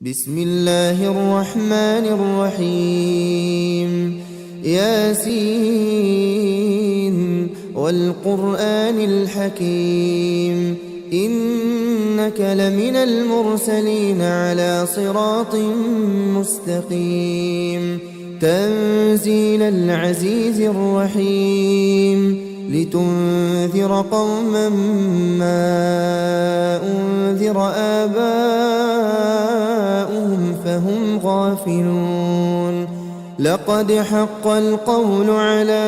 بسم الله الرحمن الرحيم ياسين والقرآن الحكيم إنك لمن المرسلين على صراط مستقيم تنزيل العزيز الرحيم لتنذر قوما ما أنذر آباؤهم فهم غافلون لقد حق القول على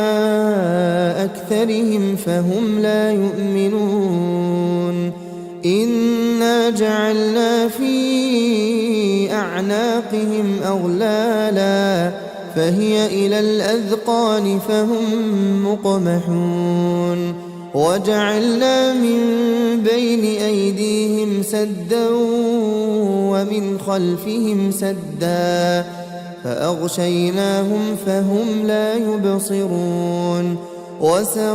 أكثرهم فهم لا يؤمنون إنا جعلنا في أعناقهم أغلالا فهي إلى الأذقان فهم مقمحون وجعلنا من بين أيديهم سدا ومن خلفهم سدا فأغشيناهم فهم لا يبصرون وسواء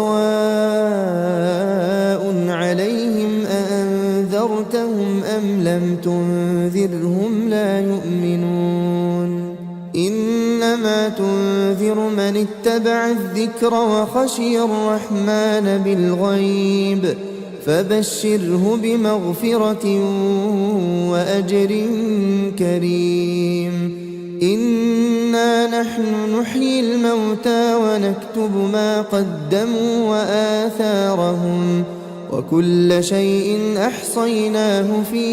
عليهم أأنذرتهم أم لم تنذرهم لا يؤمنون إنما تنذر من اتبع الذكر وخشي الرحمن بالغيب فبشره بمغفرة وأجر كريم إنا نحن نحيي الموتى ونكتب ما قدموا وآثارهم وكل شيء أحصيناه في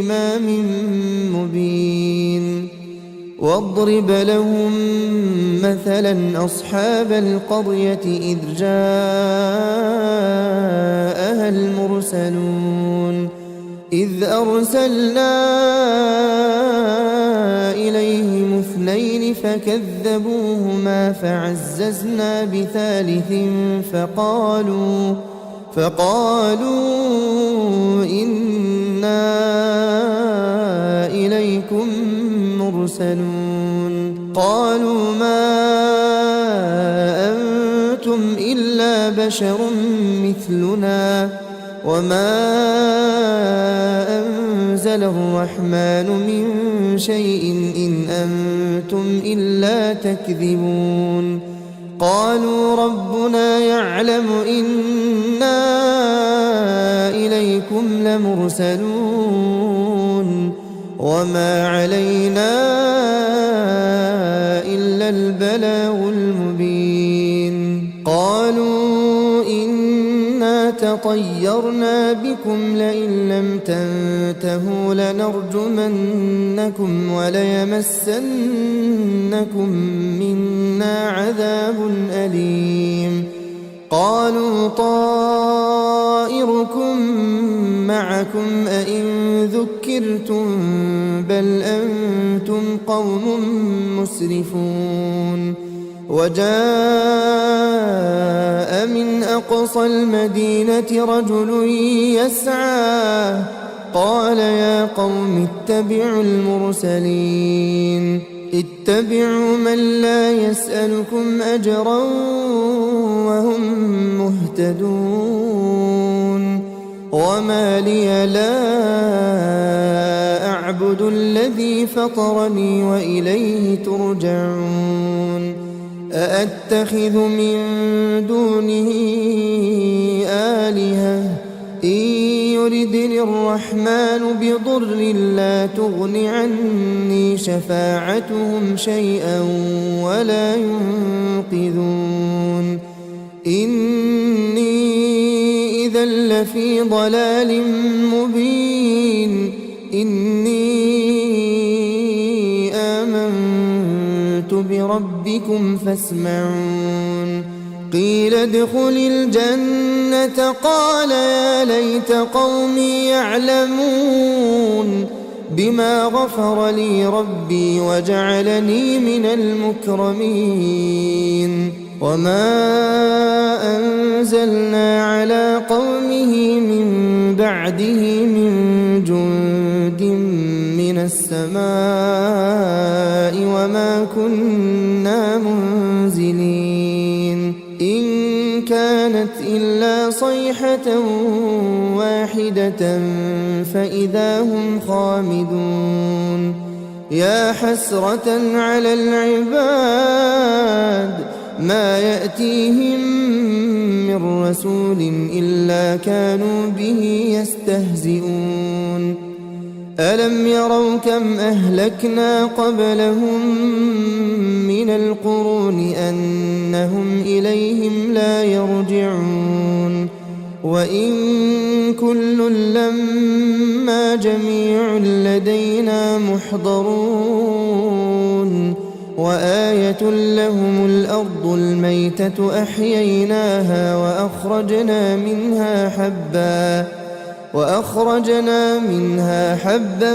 إمام مبين واضرب لهم مثلا أصحاب القرية إذ جاءها المرسلون إذ أرسلنا إليهم اثنين فكذبوهما فعززنا بثالث فقالوا إنا إليكم مرسلون قالوا ما أنتم إلا بشر مثلنا وما أنزل الرحمن من شيء إن أنتم إلا تكذبون قالوا ربنا يعلم إنا إليكم لمرسلون وما علينا إلا البلاغ المبين قالوا إنا تطيرنا بكم لئن لم تنتهوا لنرجمنكم وليمسنكم منا عذاب أليم قالوا طائركم معكم أئن ذكرتم بل أنتم قوم مسرفون وجاء من أقصى المدينة رجل يسعى قال يا قوم اتبعوا المرسلين اتبعوا من لا يسألكم أجرا وهم مهتدون وما لي لا أعبد الذي فطرني وإليه ترجعون أأتخذ من دونه آلهة إن يردني الرحمن بضر لا تغن عني شفاعتهم شيئا ولا ينقذون إني إذا لفي ضلال مبين إني آمنت بربكم فاسمعون قيل ادخل الجنة قال يا ليت قومي يعلمون بما غفر لي ربي وجعلني من المكرمين وما أنزلنا على قومه من بعده من جند من السماء وما كنا منزلين إن كانت إلا صيحة واحدة فإذا هم خامدون يا حسرة على العباد ما يأتيهم من رسول إلا كانوا به يستهزئون ألم يروا كم أهلكنا قبلهم من القرون أنهم إليهم لا يرجعون وإن كل لما جميع لدينا محضرون وآية لهم الأرض الميتة أحييناها وأخرجنا منها حبا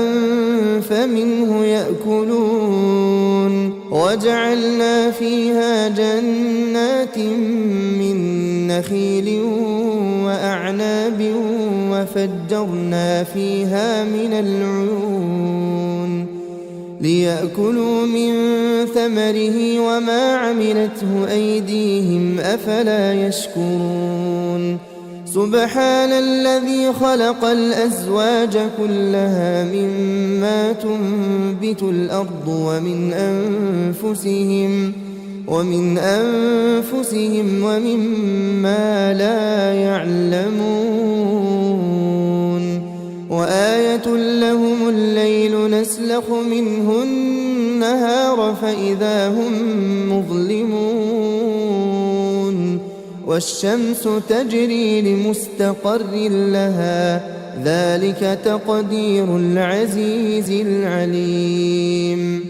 فمنه يأكلون وجعلنا فيها جنات من نخيل وأعناب وفجرنا فيها من العيون ليأكلوا من ثمره وما عملته أيديهم أفلا يشكرون سبحان الذي خلق الأزواج كلها مما تنبت الأرض ومن أنفسهم ومما لا يعلمون وآية لهم الليل نسلخ منه النهار فإذا هم مظلمون والشمس تجري لمستقر لها ذلك تقدير العزيز العليم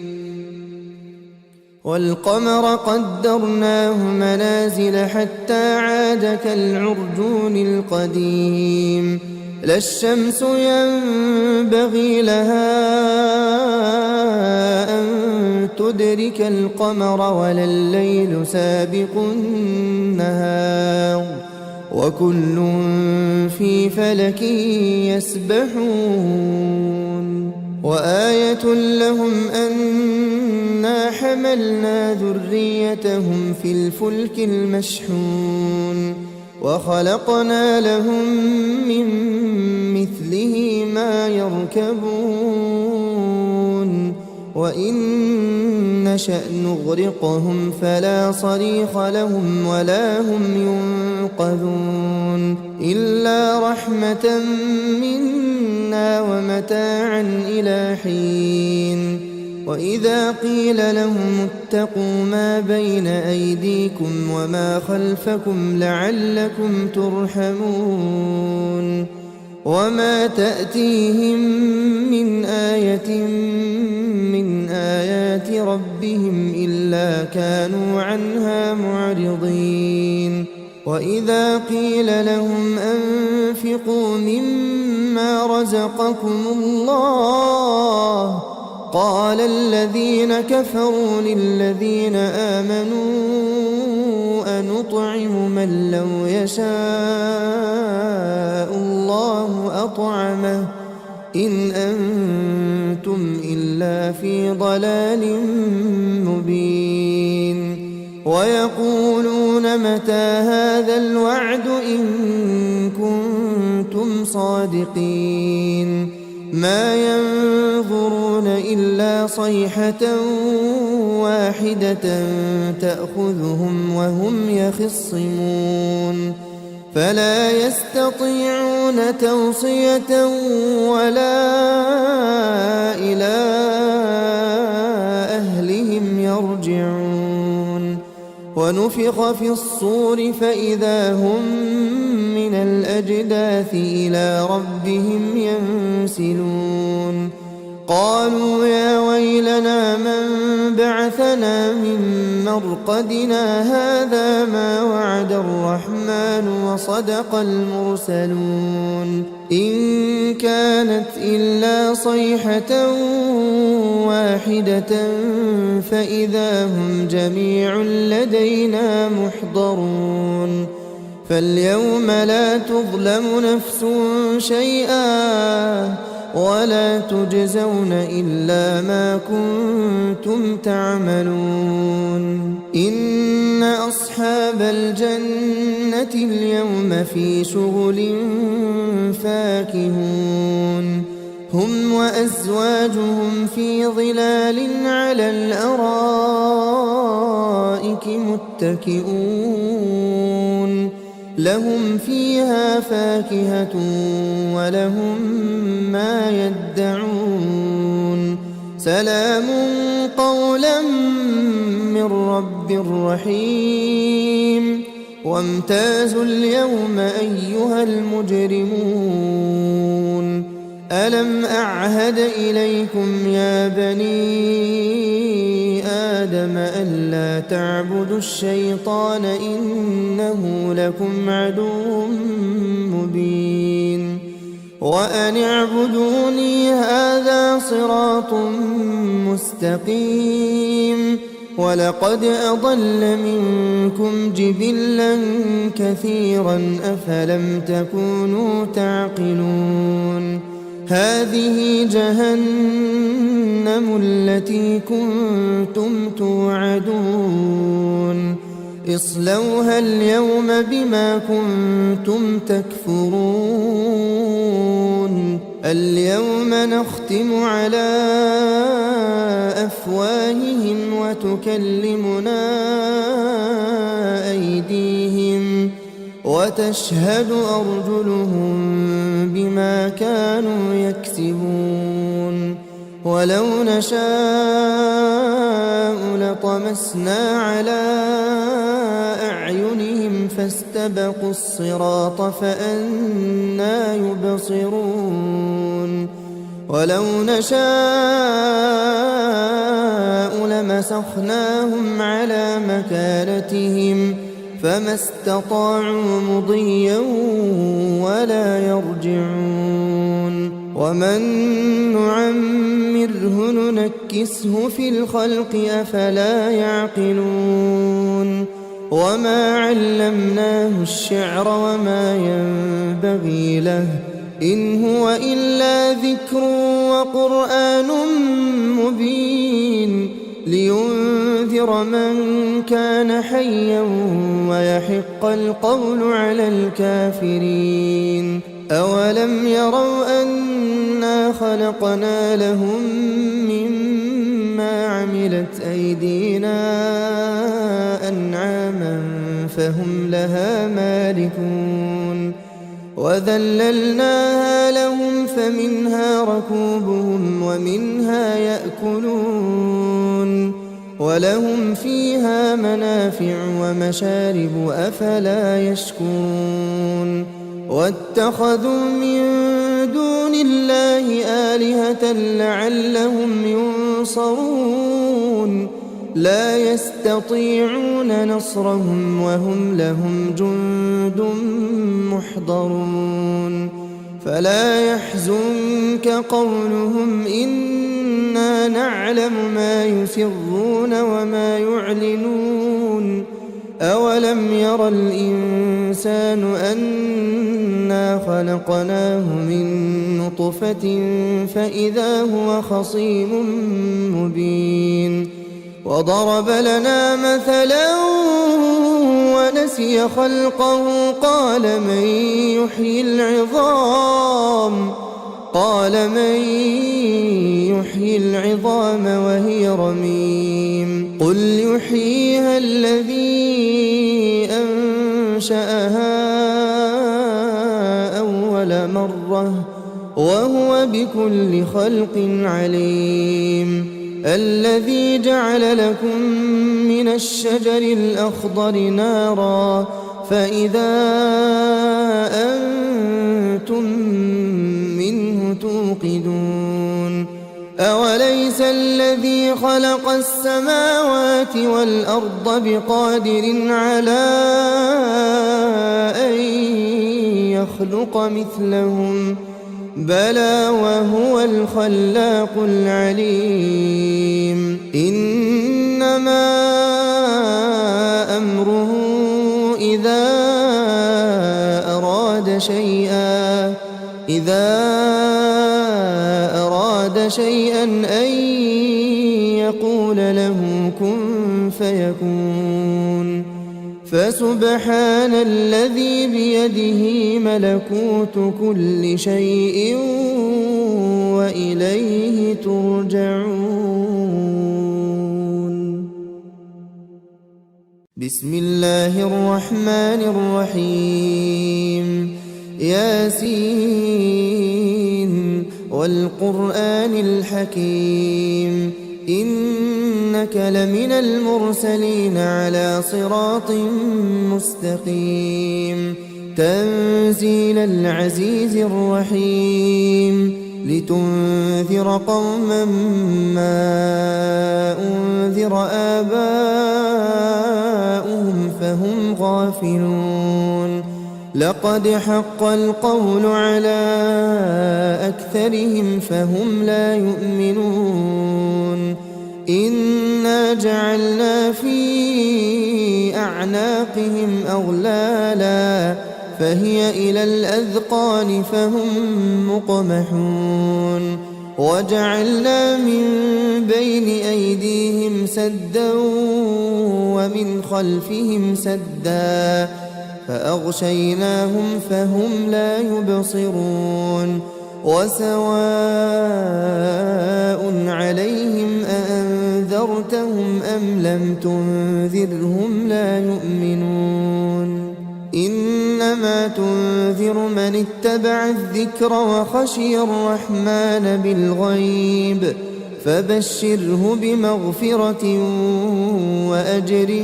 والقمر قدرناه منازل حتى عاد كالعرجون القديم لا الشمس ينبغي لها أن تدرك القمر ولا الليل سابق النهار وكل في فلك يسبحون وآية لهم أنا حملنا ذريتهم في الفلك المشحون وخلقنا لهم من مثله ما يركبون وإن نشأ نغرقهم فلا صريخ لهم ولا هم ينقذون إلا رحمة منا ومتاعا إلى حين وإذا قيل لهم اتقوا ما بين أيديكم وما خلفكم لعلكم ترحمون وما تأتيهم من آية من آيات ربهم إلا كانوا عنها معرضين وإذا قيل لهم أنفقوا مما رزقكم الله قال الذين كفروا للذين آمنوا أنطعم من لو يشاء الله أطعمه إن أنتم إلا في ضلال مبين ويقولون متى هذا الوعد إن كنتم صادقين ما ينظرون إلا صيحة واحدة تأخذهم وهم يخصمون فلا يستطيعون توصية ولا إلى أهلهم يرجعون ونفخ في الصور فإذا هم من الأجداث إلى ربهم ينسلون قالوا يا ويلنا من بعثنا من مرقدنا هذا ما وعد الرحمن وصدق المرسلون إن كانت إلا صيحة واحدة فإذا هم جميع لدينا محضرون فاليوم لا تظلم نفس شيئا ولا تجزون إلا ما كنتم تعملون إن أصحاب الجنة اليوم في شغل فاكهون هم وأزواجهم في ظلال على الأرائك متكئون لهم فيها فاكهة ولهم ما يدعون سلام قولا من رب رحيم وامتازوا اليوم أيها المجرمون ألم أعهد إليكم يا بني آدم ألا تعبدوا الشيطان إنه لكم عدو مبين وأن اعبدوني هذا صراط مستقيم ولقد أضل منكم جبلا كثيرا أفلم تكونوا تعقلون هذه جهنم التي كنتم توعدون اصلوها اليوم بما كنتم تكفرون اليوم نختم على أفواههم وتكلمنا أيديهم وتشهد أرجلهم بما كانوا يكسبون ولو نشاء لطمسنا على أعينهم فاستبقوا الصراط فأنى يبصرون ولو نشاء لمسخناهم على مكانتهم فما استطاعوا مضيا ولا يرجعون ومن نعمره ننكسه في الخلق أفلا يعقلون وما علمناه الشعر وما ينبغي له إن هو إلا ذكر وقرآن مبين لينذر من كان حيا ويحق القول على الكافرين أولم يروا أنا خلقنا لهم مما عملت أيدينا أنعاما فهم لها مالكون وذللناها لهم فمنها ركوبهم ومنها يأكلون ولهم فيها منافع ومشارب أفلا يشكرون واتخذوا من دون الله آلهة لعلهم ينصرون لا يستطيعون نصرهم وهم لهم جند محضرون فلا يحزنك قولهم إنا نعلم ما يسرون وما يعلنون أولم ير الإنسان أنا خلقناه من نطفة فإذا هو خصيم مبين وضرب لنا مثلا ونسي خلقه قال من يحيي العظام وهي رميم قل يحييها الذي أنشأها أول مرة وهو بكل خلق عليم الذي جعل لكم من الشجر الأخضر نارا فإذا أنتم منه توقدون أوليس الذي خلق السماوات والأرض بقادر على أن يخلق مثلهم بلى وهو الخلاق العليم إنما أمره إذا أراد أراد شيئا أن يقول له كن فيكون فسبحان الذي بيده ملكوت كل شيء وإليه ترجعون. بسم الله الرحمن الرحيم. ياسين والقرآن الحكيم إنك لمن المرسلين على صراط مستقيم تنزيل العزيز الرحيم لتنذر قوما ما أنذر آباؤهم فهم غافلون لقد حق القول على أكثرهم فهم لا يؤمنون إنا جعلنا في أعناقهم أغلالا فهي إلى الأذقان فهم مقمحون وجعلنا من بين أيديهم سدا ومن خلفهم سدا فأغشيناهم فهم لا يبصرون وسواء عليهم أأنذرتهم أم لم تنذرهم لا يؤمنون إنما تنذر من اتبع الذكر وخشي الرحمن بالغيب فبشره بمغفرة وأجر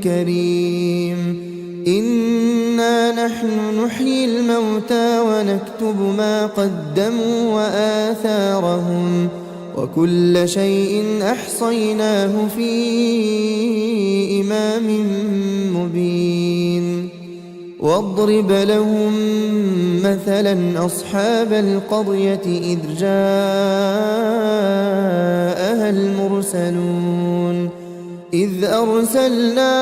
كريم إنا نحن نحيي الموتى ونكتب ما قدموا وآثارهم وكل شيء أحصيناه في إمام مبين واضرب لهم مثلا أصحاب القرية إذ جاءها المرسلون إذ أرسلنا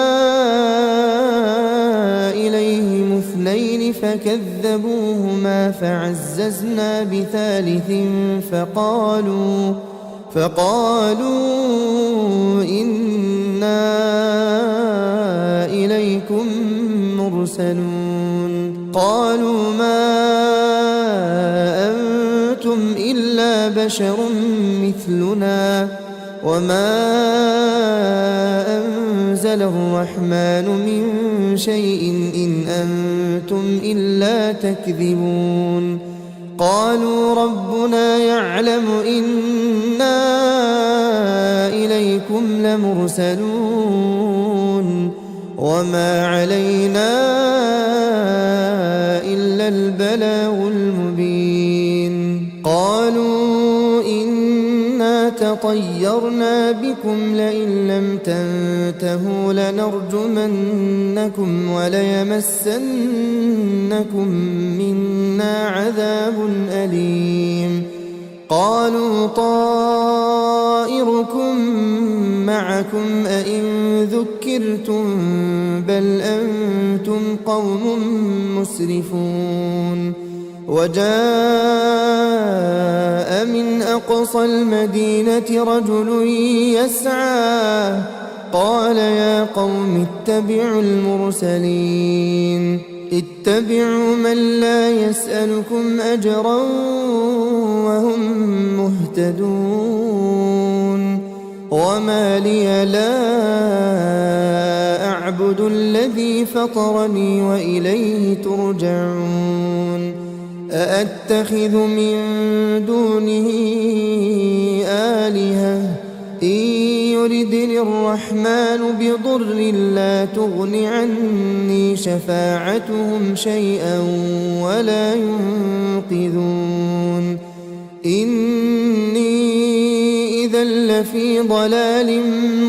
إليهم اثنين فكذبوهما فعززنا بثالث فقالوا إنا إليكم مرسلون قالوا ما أنتم إلا بشر مثلنا وما أنزل الرحمن من شيء إن أنتم إلا تكذبون قالوا ربنا يعلم إنا إليكم لمرسلون وما علينا إلا البلاغ المبين قالوا إنا تطيرنا بكم لئن لم تنتهوا لنرجمنكم وليمسنكم منا عذاب أليم قالوا طائركم معكم أئن ذكرتم بل أنتم قوم مسرفون وجاء من أقصى المدينة رجل يسعى قال يا قوم اتبعوا المرسلين اتبعوا من لا يسألكم أجرا وهم مهتدون وما لي لا أعبد الذي فطرني وإليه ترجعون أأتخذ من دونه آلهة إن يردني الرحمن بضر لا تغن عني شفاعتهم شيئا ولا ينقذون إني إذا لفي ضلال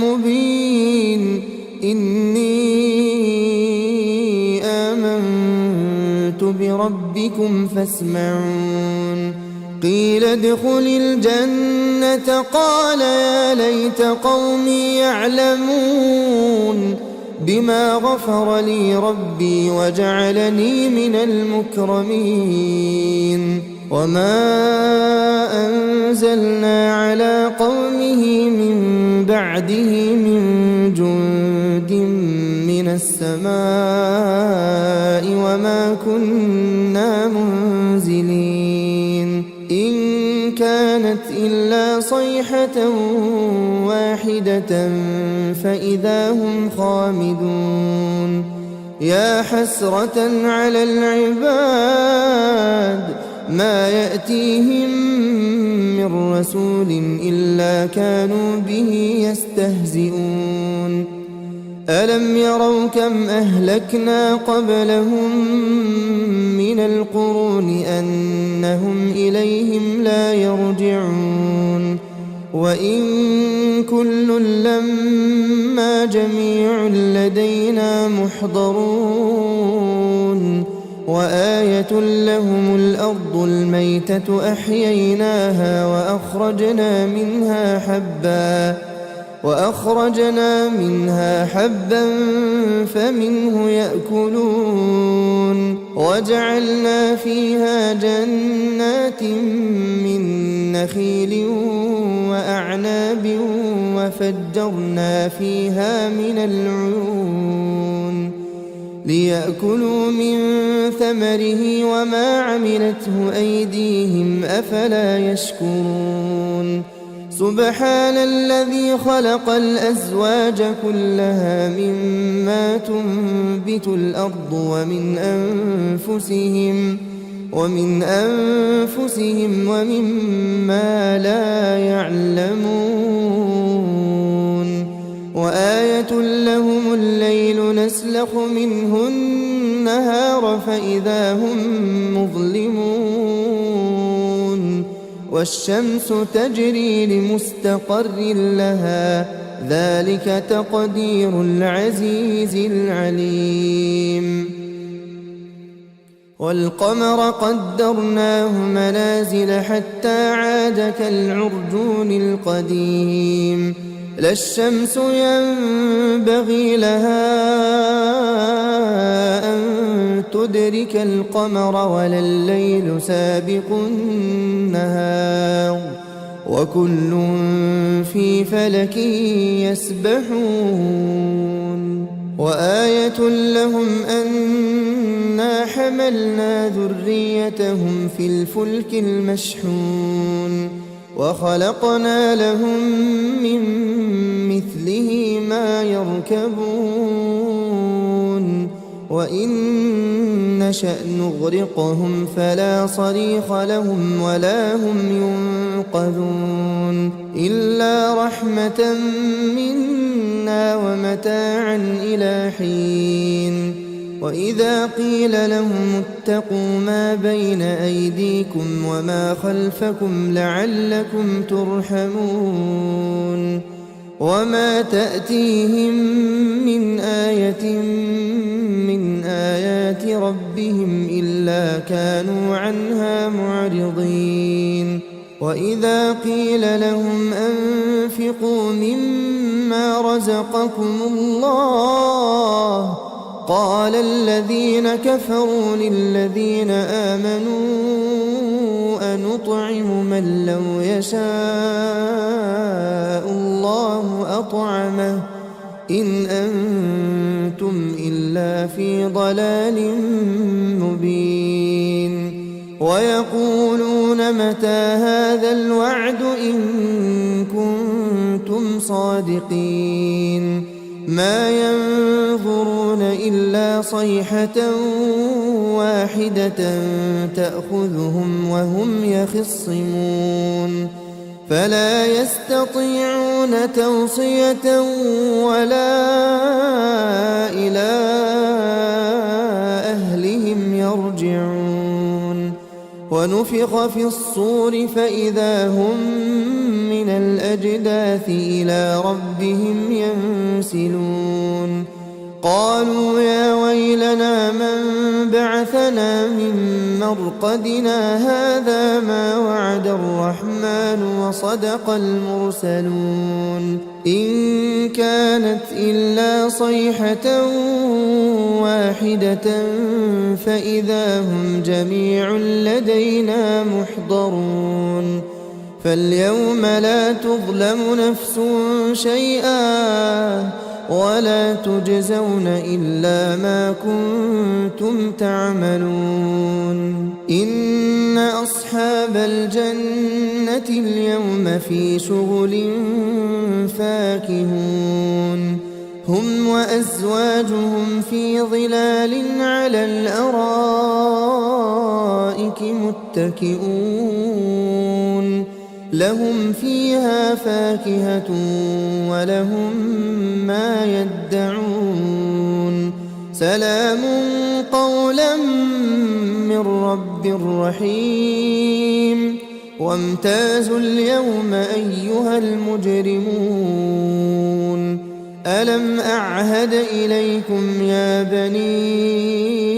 مبين إني آمنت بربكم فاسمعون قيل ادخل الجنة قال يا ليت قومي يعلمون بما غفر لي ربي وجعلني من المكرمين وما أنزلنا على قومه من بعده من جند من السماء وما كنا منزلين إن كانت إلا صيحة واحدة فإذا هم خامدون يا حسرة على العباد ما يأتيهم من رسول إلا كانوا به يستهزئون ألم يروا كم أهلكنا قبلهم من القرون أنهم إليهم لا يرجعون وإن كل لما جميع لدينا محضرون وآية لهم الأرض الميتة أحييناها وأخرجنا منها حبا فمنه يأكلون وجعلنا فيها جنات من نخيل وأعناب وفجرنا فيها من العيون ليأكلوا من ثمره وما عملته أيديهم أفلا يشكرون سبحان الذي خلق الأزواج كلها مما تنبت الأرض ومن أنفسهم ومما لا يعلمون وآية لهم الليل نسلخ منه النهار فإذا هم مظلمون والشمس تجري لمستقر لها ذلك تقدير العزيز العليم والقمر قدرناه منازل حتى عاد كالعرجون القديم لا الشمس ينبغي لها أن تدرك القمر ولا الليل سابق النهار وكل في فلك يسبحون وآية لهم أنا حملنا ذريتهم في الفلك المشحون وخلقنا لهم من مثله ما يركبون وإن نشأ نغرقهم فلا صريخ لهم ولا هم ينقذون إلا رحمة منا ومتاعا إلى حين وإذا قيل لهم اتقوا ما بين أيديكم وما خلفكم لعلكم ترحمون وما تأتيهم من آية من آيات ربهم إلا كانوا عنها معرضين وإذا قيل لهم أنفقوا مما رزقكم الله قال الذين كفروا للذين آمنوا أنطعم من لو يشاء الله أطعمه إن أنتم إلا في ضلال مبين ويقولون متى هذا الوعد إن كنتم صادقين ما ينظرون إلا صيحة واحدة تأخذهم وهم يخصمون فلا يستطيعون توصية ولا إلى أهلهم يرجعون ونفخ في الصور فإذا هم من الأجداث إلى ربهم ينسلون قالوا يا ويلنا من بعثنا من مرقدنا هذا ما وعد الرحمن وصدق المرسلون إن كانت إلا صيحة واحدة فإذا هم جميع لدينا محضرون فاليوم لا تظلم نفس شيئا ولا تجزون إلا ما كنتم تعملون إن أصحاب الجنة اليوم في شغل فاكهون هم وأزواجهم في ظلال على الأرائك متكئون لهم فيها فاكهة ولهم ما يدعون سلام قولا من رب رحيم وامتازوا اليوم أيها المجرمون ألم أعهد إليكم يا بني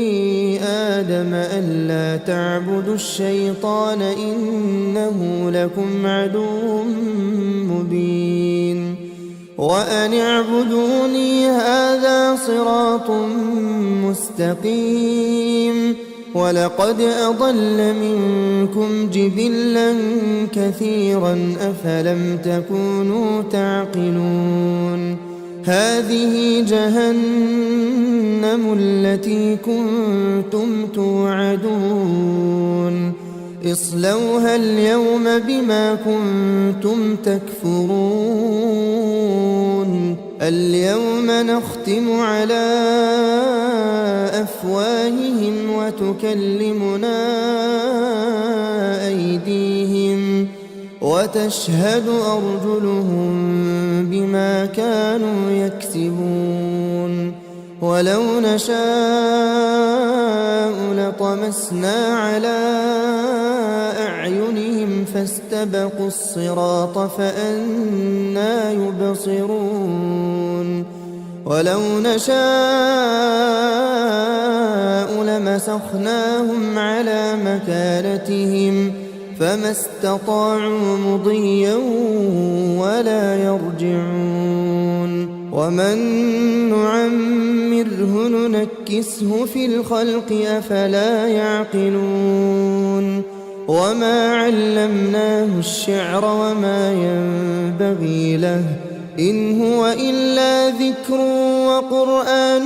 آدم ألا تعبدوا الشيطان إنه لكم عدو مبين وأن اعبدوني هذا صراط مستقيم ولقد أضل منكم جبلا كثيرا أفلم تكونوا تعقلون هذه جهنم التي كنتم توعدون اصلوها اليوم بما كنتم تكفرون اليوم نختم على أفواههم وتكلمنا أيديهم وتشهد أرجلهم بما كانوا يكسبون ولو نشاء لطمسنا على أعينهم فاستبقوا الصراط فأنى يبصرون ولو نشاء لمسخناهم على مكانتهم فما استطاعوا مضيا ولا يرجعون ومن نعمره ننكسه في الخلق أفلا يعقلون وما علمناه الشعر وما ينبغي له إن هو إلا ذكر وقرآن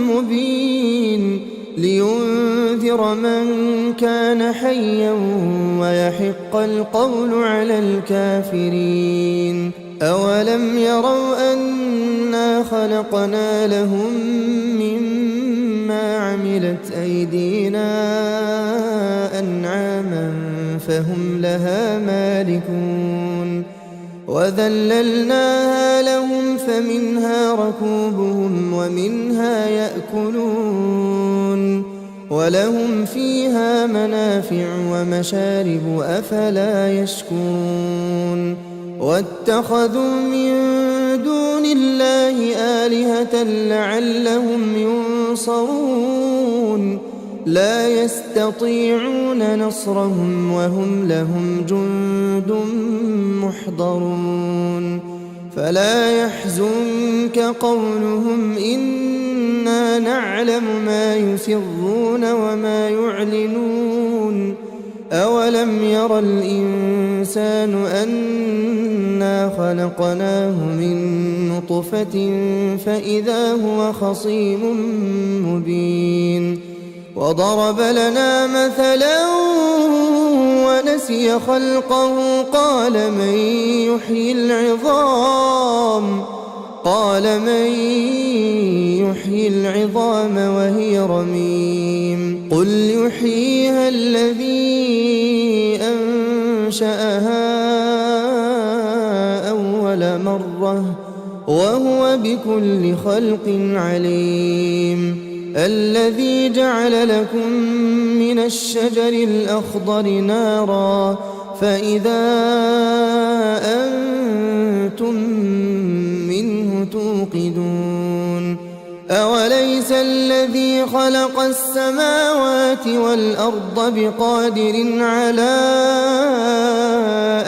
مبين لينذر من كان حيا ويحق القول على الكافرين أولم يروا أنا خلقنا لهم مما عملت أيدينا أنعاما فهم لها مالكون وذللناها لهم فمنها ركوبهم ومنها يأكلون ولهم فيها منافع ومشارب أفلا يشكرون واتخذوا من دون الله آلهة لعلهم ينصرون لا يستطيعون نصرهم وهم لهم جند محضرون فلا يحزنك قولهم إنا نعلم ما يسرون وما يعلنون أولم ير الإنسان أنا خلقناه من نطفة فإذا هو خصيم مبين وضرب لنا مثلا ونسي خلقه قال من يحيي العظام وهي رميم قل يحييها الذي أنشأها أول مرة وهو بكل خلق عليم الذي جعل لكم من الشجر الأخضر نارا فإذا أنتم منه توقدون خلق السماوات والأرض بقادر على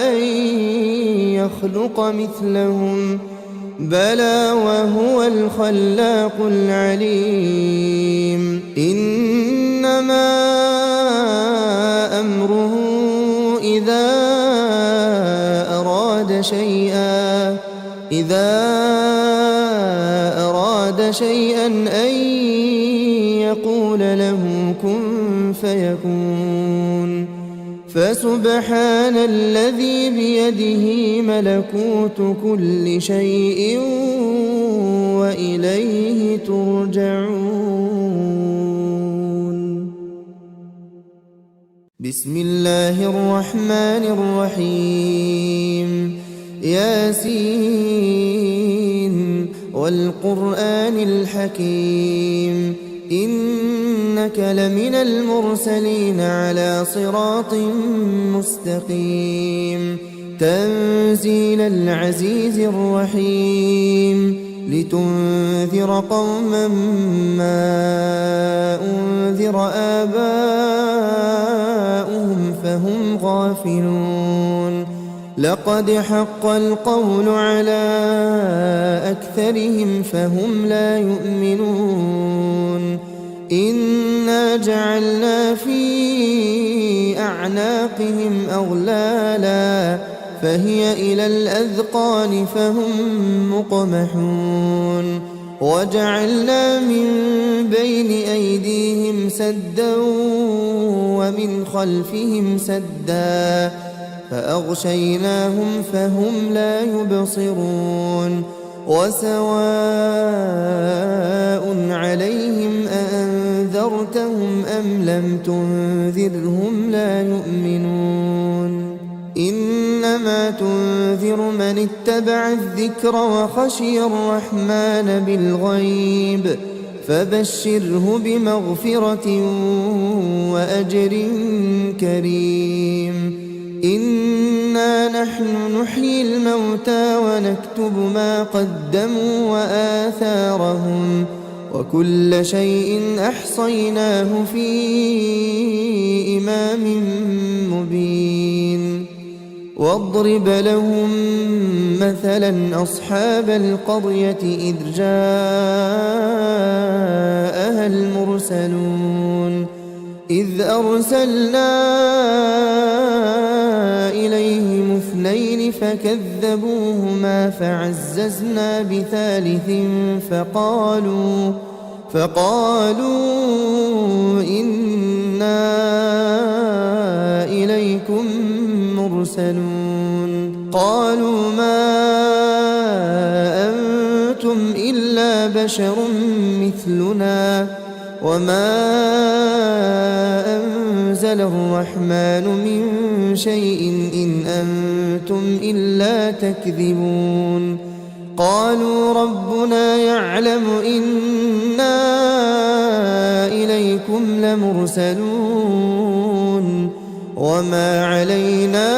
أن يخلق مثلهم بلى وهو الخلاق العليم إنما أمره إذا أراد شيئا أن يقول له كن فيكون فسبحان الذي بيده ملكوت كل شيء وإليه ترجعون. بسم الله الرحمن الرحيم ياسين والقرآن الحكيم إنك لمن المرسلين على صراط مستقيم تنزيل العزيز الرحيم لتنذر قوما ما أنذر آباؤهم فهم غافلون لقد حق القول على أكثرهم فهم لا يؤمنون إنا جعلنا في أعناقهم أغلالا فهي إلى الأذقان فهم مقمحون وجعلنا من بين أيديهم سدا ومن خلفهم سدا فأغشيناهم فهم لا يبصرون وسواء عليهم أأنذرتهم أم لم تنذرهم لا يؤمنون إنما تنذر من اتبع الذكر وخشي الرحمن بالغيب فبشره بمغفرة وأجر كريم إنا نحن نحيي الموتى ونكتب ما قدموا وآثارهم وكل شيء أحصيناه في إمام مبين واضرب لهم مثلا أصحاب القرية إذ جاءها المرسلون إذ أرسلنا إليهم اثنين فكذبوهما فعززنا بثالث فقالوا إنا إليكم مرسلون قالوا ما أنتم إلا بشر مثلنا وما أنزل الرحمن من شيء إن أنتم إلا تكذبون قالوا ربنا يعلم إنا إليكم لمرسلون وما علينا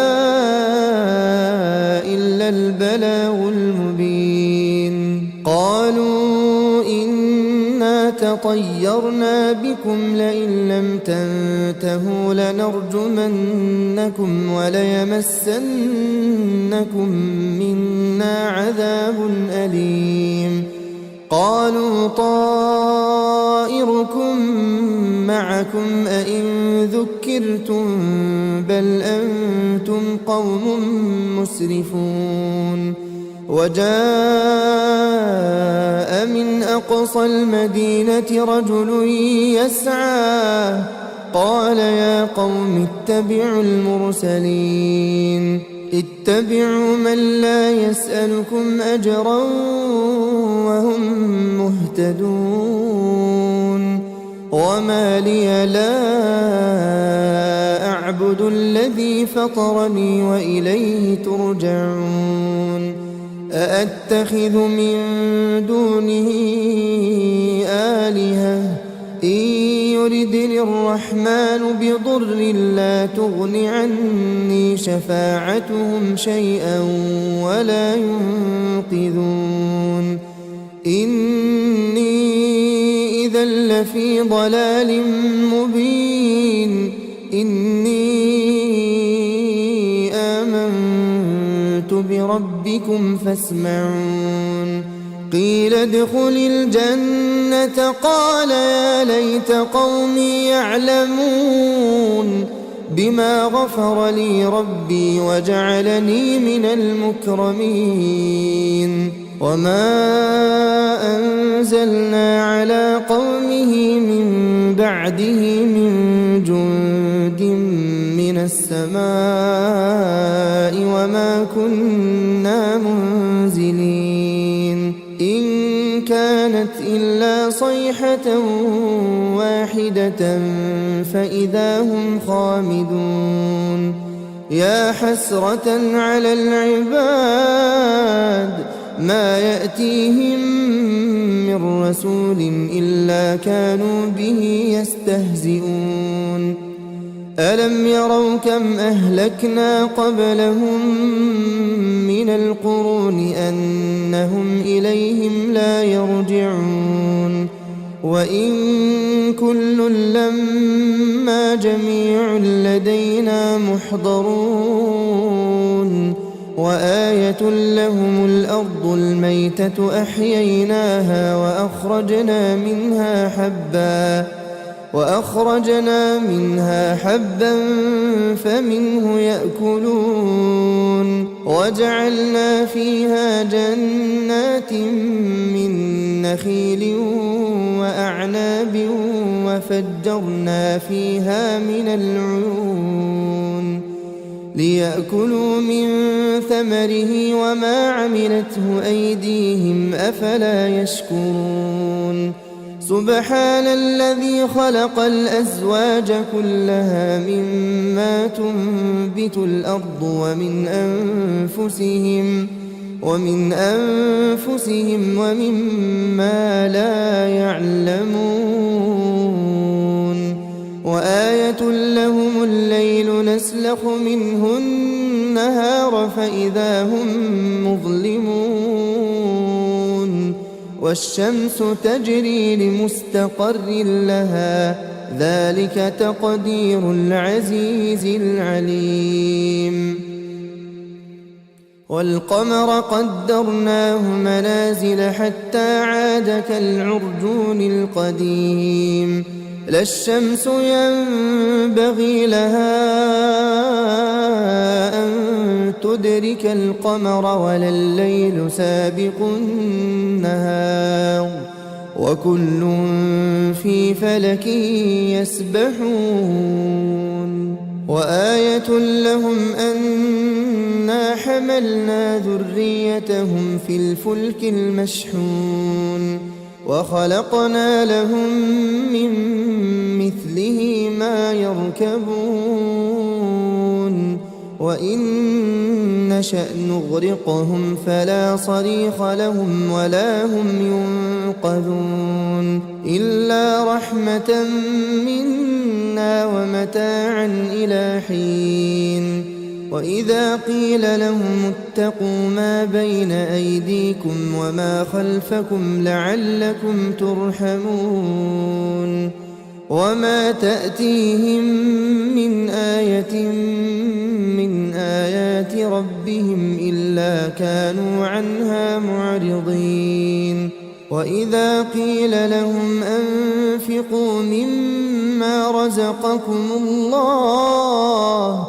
إلا البلاغ المبين قالوا إنا تطيرنا بكم لئن لم تنتهوا لنرجمنكم وليمسنكم منا عذاب أليم قالوا طائركم معكم أئن ذكرتم بل أنتم قوم مسرفون وجاء من أقصى المدينة رجل يسعى قال يا قوم اتبعوا المرسلين اتبعوا من لا يسألكم أجرا وهم مهتدون وما لي لا أعبد الذي فطرني وإليه ترجعون أأتخذ من دونه آلهة إن يردني الرحمن بضر لا تغن عني شفاعتهم شيئا ولا ينقذون إني إذا إذا لفي ضلال مبين إني آمنت بربكم فاسمعون قيل ادخل الجنة قال يا ليت قومي يعلمون بما غفر لي ربي وجعلني من المكرمين وما أنزلنا على قومه من بعده من جند من السماء وما كنا منزلين إن كانت إلا صيحة واحدة فإذا هم خامدون يا حسرة على العباد ما يأتيهم من رسول إلا كانوا به يستهزئون ألم يروا كم أهلكنا قبلهم من القرون أنهم إليهم لا يرجعون وإن كل لما جميع لدينا محضرون وآية لهم الأرض الميتة أحييناها وأخرجنا منها حبا فمنه يأكلون وجعلنا فيها جنات من نخيل وأعناب وفجرنا فيها من العيون ليأكلوا من ثمره وما عملته أيديهم أفلا يشكرون سبحان الذي خلق الأزواج كلها مما تنبت الأرض ومن أنفسهم ومما لا يعلمون وآية لهم الليل نسلخ منه النهار فإذا هم مظلمون والشمس تجري لمستقر لها ذلك تقدير العزيز العليم والقمر قدرناه منازل حتى عاد كالعرجون القديم لا الشمس ينبغي لها أن تدرك القمر ولا الليل سابق النهار وكل في فلك يسبحون وآية لهم أنا حملنا ذريتهم في الفلك المشحون وخلقنا لهم من مثله ما يركبون وإن نشأ نغرقهم فلا صريخ لهم ولا هم ينقذون إلا رحمة منا ومتاعا إلى حين وإذا قيل لهم اتقوا ما بين أيديكم وما خلفكم لعلكم ترحمون وما تأتيهم من آية من آيات ربهم إلا كانوا عنها معرضين وإذا قيل لهم أنفقوا مما رزقكم الله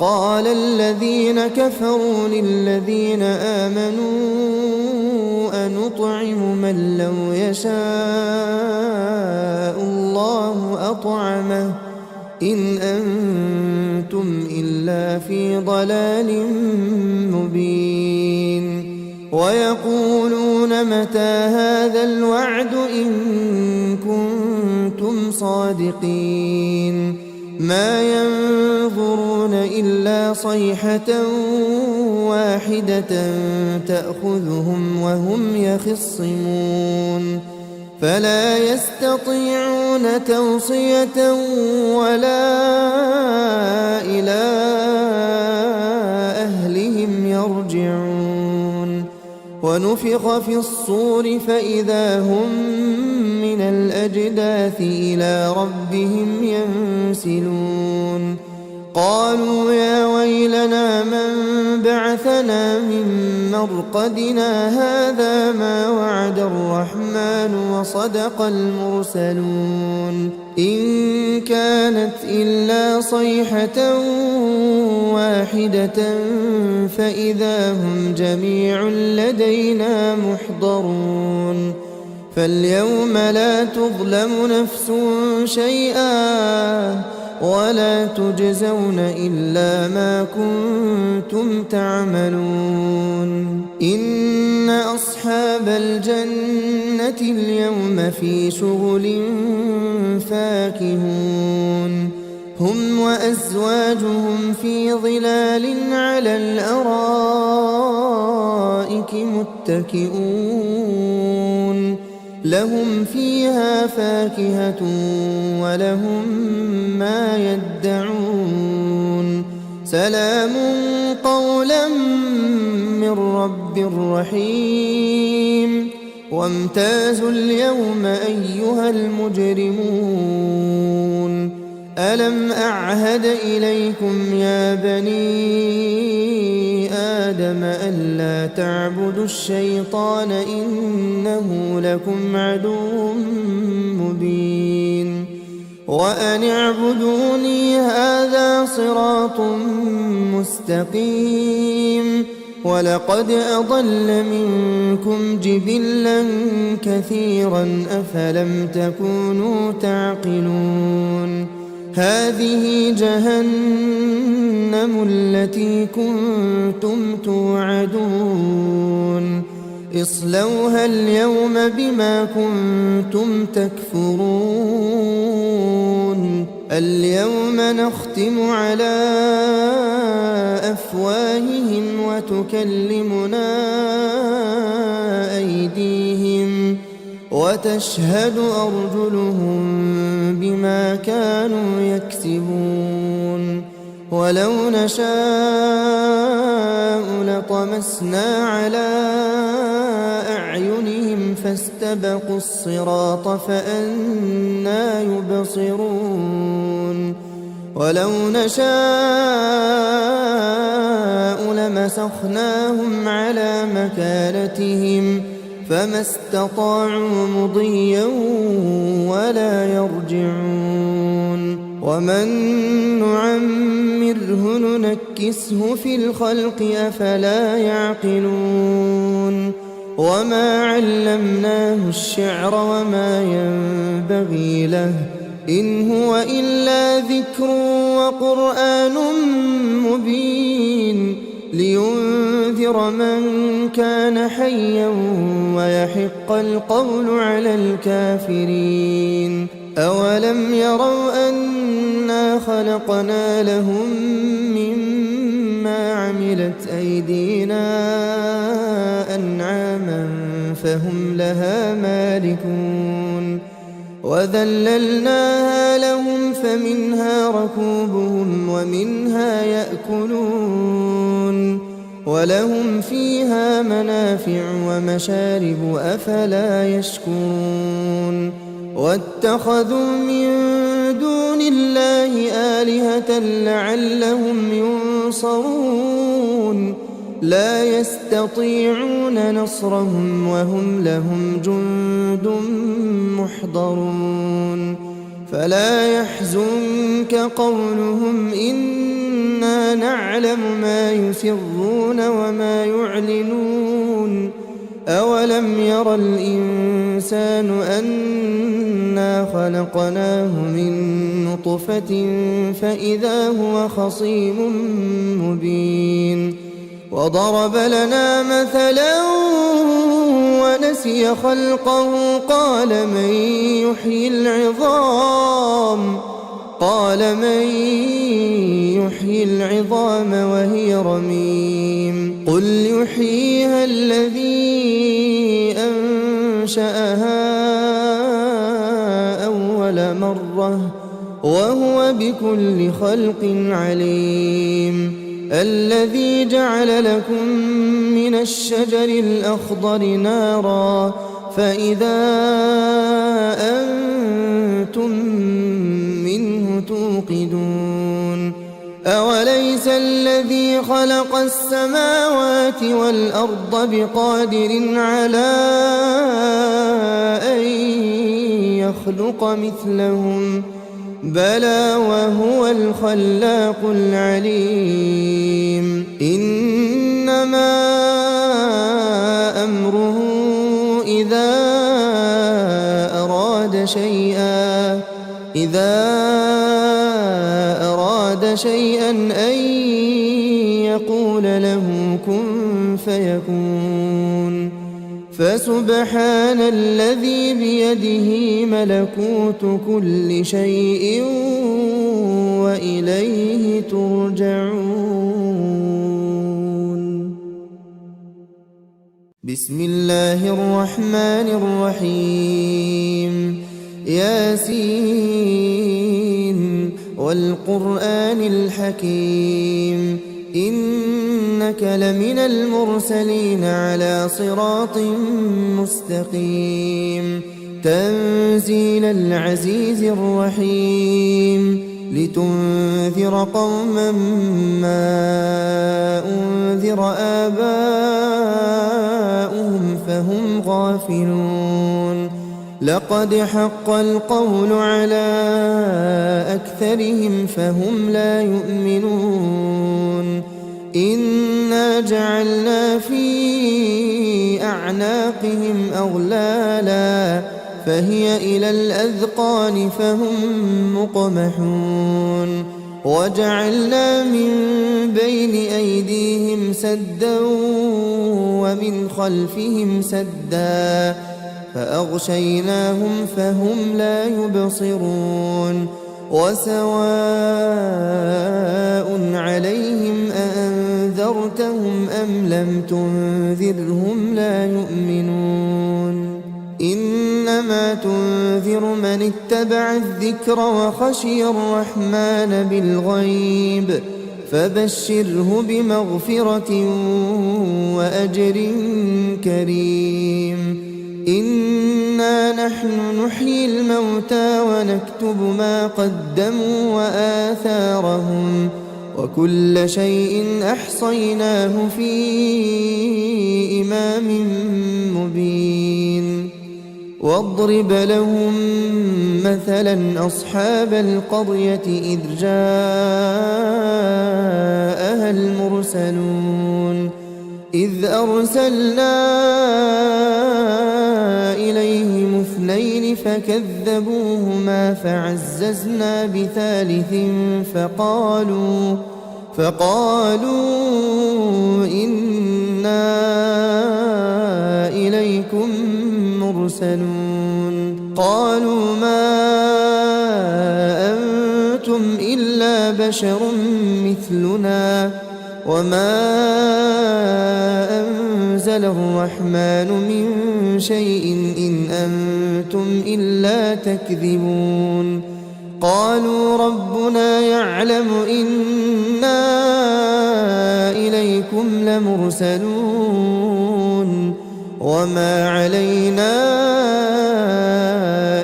قال الذين كفروا للذين آمنوا أنطعم من لو يشاء الله أطعمه إن أنتم إلا في ضلال مبين ويقولون متى هذا الوعد إن كنتم صادقين ما ينظرون إلا صيحة واحدة تأخذهم وهم يخصمون فلا يستطيعون توصية ولا إلى أهلهم يرجعون ونفخ في الصور فإذا هم من الأجداث إلى ربهم ينسلون قالوا يا ويلنا من بعثنا من مرقدنا هذا ما وعد الرحمن وصدق المرسلون إن كانت إلا صيحة واحدة فإذا هم جميع لدينا محضرون فاليوم لا تظلم نفس شيئا ولا تجزون إلا ما كنتم تعملون إن أصحاب الجنة اليوم في شغل فاكهون هم وأزواجهم في ظلال على الأرائك متكئون لهم فيها فاكهة ولهم ما يدعون سلام قولا من رب رحيم وامتازوا اليوم أيها المجرمون ألم أعهد إليكم يا بني آدم ألا تعبدوا الشيطان إنه لكم عدو مبين وأن اعبدوني هذا صراط مستقيم ولقد أضل منكم جبلا كثيرا أفلم تكونوا تعقلون هذه جهنم التي كنتم توعدون اصلوها اليوم بما كنتم تكفرون اليوم نختم على أفواههم وتكلمنا أيديهم وتشهد أرجلهم بما كانوا يكسبون ولو نشاء لطمسنا على أعينهم فاستبقوا الصراط فأنى يبصرون ولو نشاء لمسخناهم على مكانتهم فما استطاعوا مضيا ولا يرجعون ومن نعمره ننكسه في الخلق أفلا يعقلون وما علمناه الشعر وما ينبغي له إن هو إلا ذكر وقرآن مبين لينذر من كان حيا ويحق القول على الكافرين أولم يروا أنا خلقنا لهم مما عملت أيدينا أنعاما فهم لها مالكون وذللناها لهم فمنها ركوبهم ومنها يأكلون ولهم فيها منافع ومشارب أفلا يشكرون واتخذوا من دون الله آلهة لعلهم ينصرون لا يستطيعون نصرهم وهم لهم جند محضرون فلا يحزنك قولهم إنا نعلم ما يسرون وما يعلنون أولم ير الإنسان أنا خلقناه من نطفة فإذا هو خصيم مبين وضرب لنا مثلا ونسي خلقه قال من يحيي العظام وهي رميم قل يحييها الذي أنشأها أول مرة وهو بكل خلق عليم الذي جعل لكم من الشجر الأخضر نارا فإذا أنتم منه توقدون أوليس الذي خلق السماوات والأرض بقادر على أن يخلق مثلهم بلى وهو الخلاق العليم إنما أمره إذا أراد شيئا أن يقول له كن فيكون فسبحان الذي بيده ملكوت كل شيء وإليه ترجعون. بسم الله الرحمن الرحيم ياسين والقرآن الحكيم إنك لمن المرسلين على صراط مستقيم تنزيل العزيز الرحيم لتنذر قوما ما أنذر آباؤهم فهم غافلون لقد حق القول على أكثرهم فهم لا يؤمنون إنا جعلنا في أعناقهم أغلالا فهي إلى الأذقان فهم مقمحون وجعلنا من بين أيديهم سدا ومن خلفهم سدا فأغشيناهم فهم لا يبصرون وسواء عليهم أأنذرتهم أم لم تنذرهم لا يؤمنون إنما تنذر من اتبع الذكر وخشي الرحمن بالغيب فبشره بمغفرة وأجر كريم إنا نحن نحيي الموتى ونكتب ما قدموا وآثارهم وكل شيء أحصيناه في إمام مبين واضرب لهم مثلا أصحاب القرية إذ جاءها المرسلون إذ أرسلنا إليهم اثنين فكذبوهما فعززنا بثالث فقالوا إنا إليكم مرسلون قالوا ما أنتم إلا بشر مثلنا وما أنزل الرحمن من شيء إن أنتم إلا تكذبون قالوا ربنا يعلم إنا إليكم لمرسلون وما علينا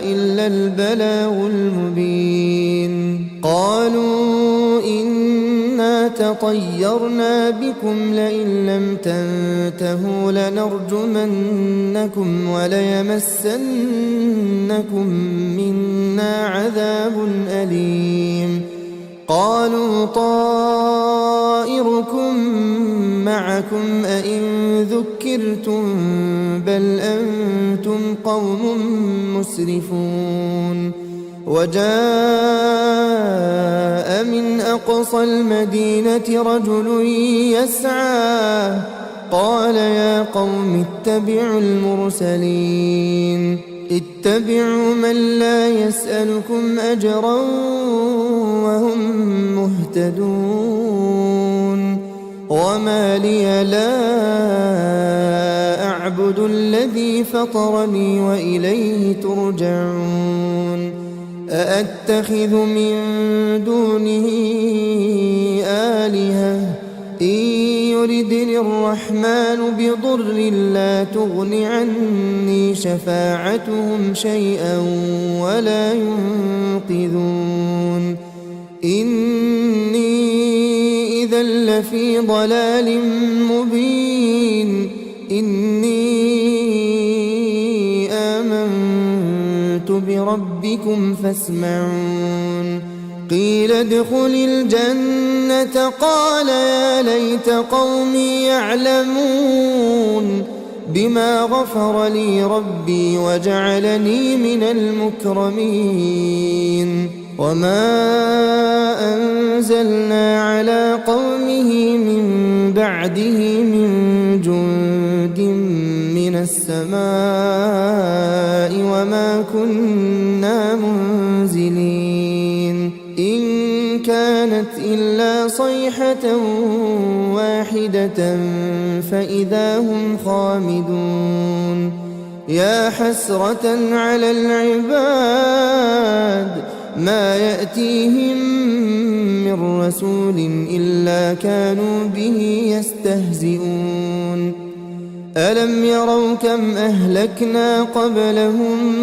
إلا البلاغ المبين قالوا إنا تطيرنا بكم لئن لم تنتهوا لنرجمنكم وليمسنكم منا عذاب أليم قالوا طائركم معكم أئن ذكرتم بل أنتم قوم مسرفون وجاء من أقصى المدينة رجل يسعى قال يا قوم اتبعوا المرسلين اتبعوا من لا يسألكم أجرا وهم مهتدون وما لي لا أعبد الذي فطرني وإليه ترجعون أأتخذ من دونه آلهة إن يردني الرحمن بضر لا تغن عني شفاعتهم شيئا ولا ينقذون إني إذا لفي ضلال مبين إني آمنت بربكم فاسمعون قيل ادخل الجنة قال يا ليت قومي يعلمون بما غفر لي ربي وجعلني من المكرمين وما أنزلنا على قومه من بعده من جند من السماء وما كنا منزلين إن كانت إلا صيحة واحدة فإذا هم خامدون يا حسرة على العباد ما يأتيهم من رسول إلا كانوا به يستهزئون ألم يروا كم أهلكنا قبلهم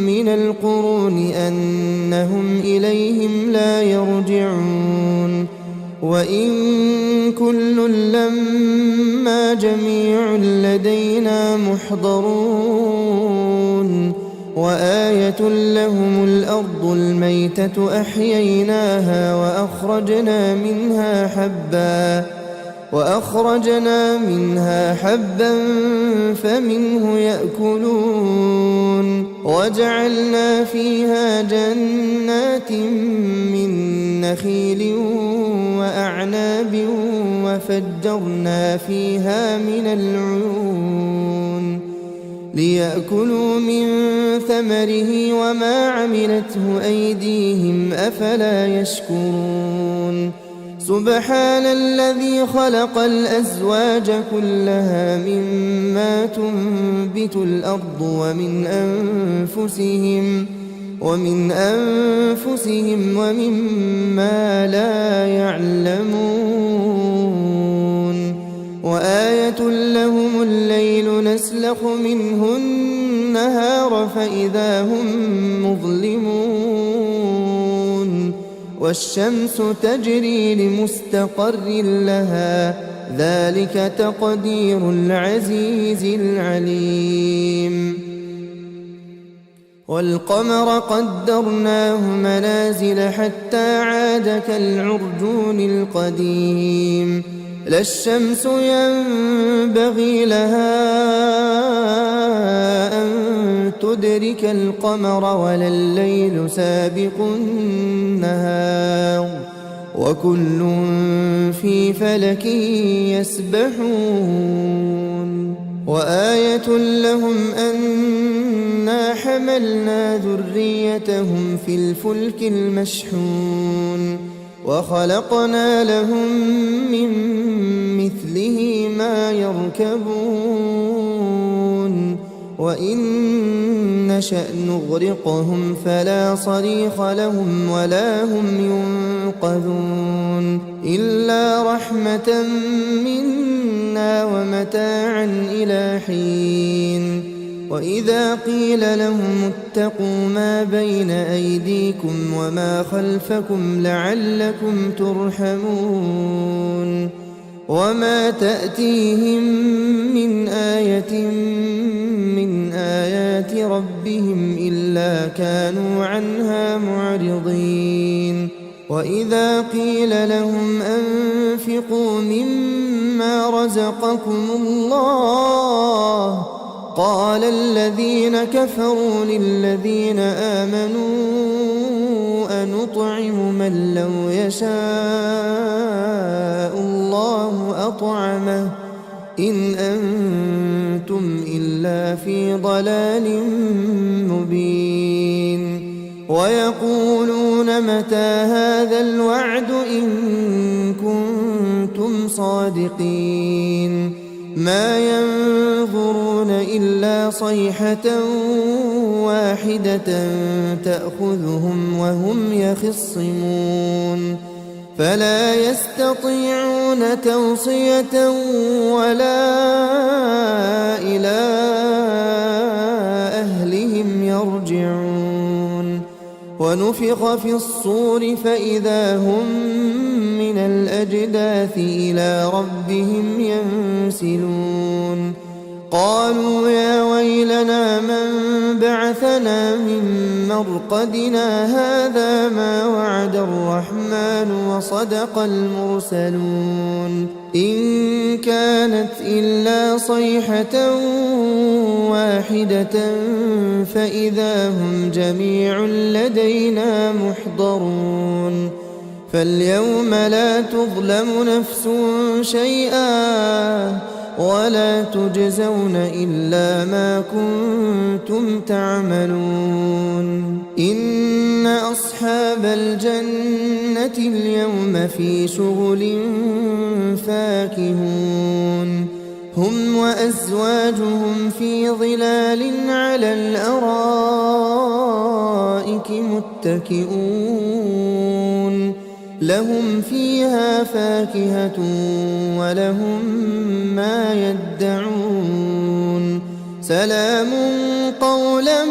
من القرون أنهم إليهم لا يرجعون وإن كل لما جميع لدينا محضرون وآية لهم الأرض الميتة أحييناها وأخرجنا منها حبا فمنه يأكلون وجعلنا فيها جنات من نخيل وأعناب وفجرنا فيها من العيون ليأكلوا من ثمره وما عملته أيديهم أفلا يشكرون سبحان الذي خلق الأزواج كلها مما تنبت الأرض ومن أنفسهم ومما لا يعلمون وآية لهم الليل نسلخ منه النهار فإذا هم مظلمون والشمس تجري لمستقر لها ذلك تقدير العزيز العليم والقمر قدرناه منازل حتى عاد كالعرجون القديم لا الشمس ينبغي لها أن تدرك القمر ولا الليل سابق النهار وكل في فلك يسبحون وآية لهم أنا حملنا ذريتهم في الفلك المشحون وخلقنا لهم من مثله ما يركبون وإن نشأ نغرقهم فلا صريخ لهم ولا هم ينقذون إلا رحمة منا ومتاعا إلى حين وإذا قيل لهم اتقوا ما بين أيديكم وما خلفكم لعلكم ترحمون وما تأتيهم من آية من آيات ربهم إلا كانوا عنها معرضين وإذا قيل لهم أنفقوا مما رزقكم الله قال الذين كفروا للذين آمنوا أنطعم من لو يشاء الله أطعمه إن أنتم إلا في ضلال مبين ويقولون متى هذا الوعد إن كنتم صادقين ما ينظرون إلا صيحة واحدة تأخذهم وهم يخصمون فلا يستطيعون توصية ولا إلى أهلهم يرجعون ونفخ في الصور فإذا هم من الأجداث إلى ربهم ينسلون قالوا يا ويلنا من بعثنا من مرقدنا هذا ما وعد الرحمن وصدق المرسلون إن كانت إلا صيحة واحدة فإذا هم جميع لدينا محضرون فاليوم لا تظلم نفس شيئا ولا تجزون إلا ما كنتم تعملون إن أصحاب الجنة اليوم في شغل فاكهون هم وأزواجهم في ظلال على الأرائك متكئون لهم فيها فاكهة ولهم ما يدعون سلام قولا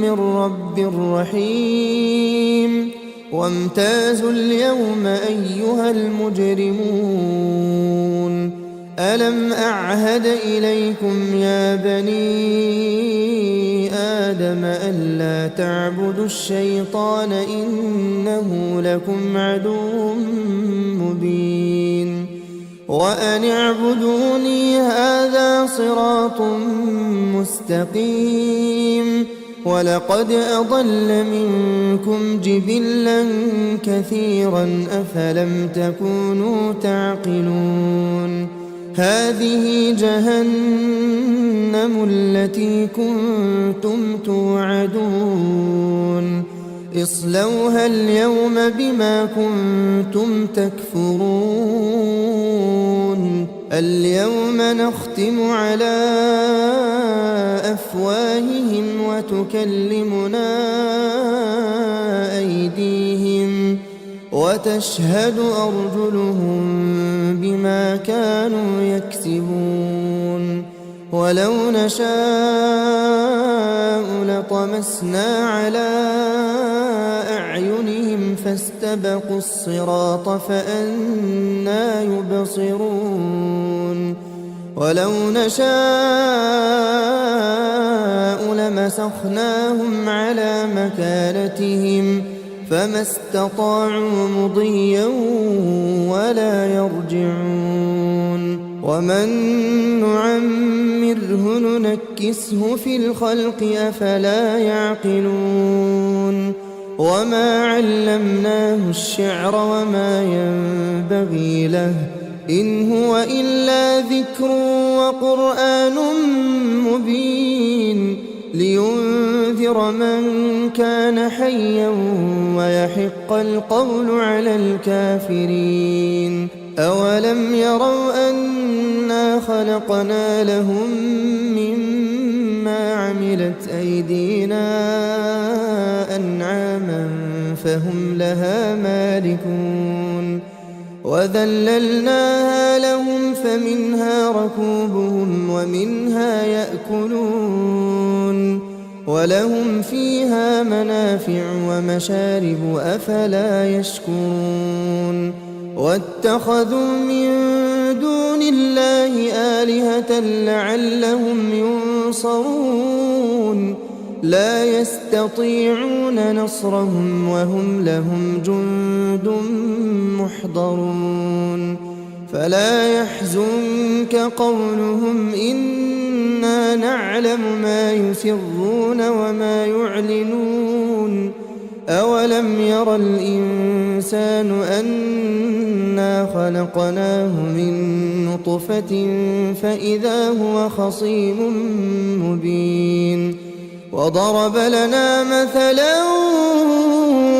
من رب رحيم وامتازوا اليوم أيها المجرمون ألم أعهد إليكم يا بني آدم ألا تعبدوا الشيطان إنه لكم عدو مبين وأن اعبدوني هذا صراط مستقيم ولقد أضل منكم جبلا كثيرا أفلم تكونوا تعقلون هذه جهنم التي كنتم توعدون اصلوها اليوم بما كنتم تكفرون اليوم نختم على أفواههم وتكلمنا أيديهم وتشهد أرجلهم بما كانوا يكسبون ولو نشاء لطمسنا على أعينهم فاستبقوا الصراط فأنى يبصرون ولو نشاء لمسخناهم على مكانتهم فما استطاعوا مضيا ولا يرجعون ومن نعمره ننكسه في الخلق أفلا يعقلون وما علمناه الشعر وما ينبغي له إن هو إلا ذكر وقرآن مبين لينذر من كان حيا ويحق القول على الكافرين أولم يروا أنا خلقنا لهم مما عملت أيدينا أنعاما فهم لها مالكون وذللناها لهم فمنها ركوبهم ومنها يأكلون ولهم فيها منافع ومشارب أفلا يشكرون واتخذوا من دون الله آلهة لعلهم ينصرون لا يستطيعون نصرهم وهم لهم جند محضرون فلا يحزنك قولهم إنا نعلم ما يسرون وما يعلنون أولم ير الإنسان أنا خلقناه من نطفة فإذا هو خصيم مبين وضرب لنا مثلا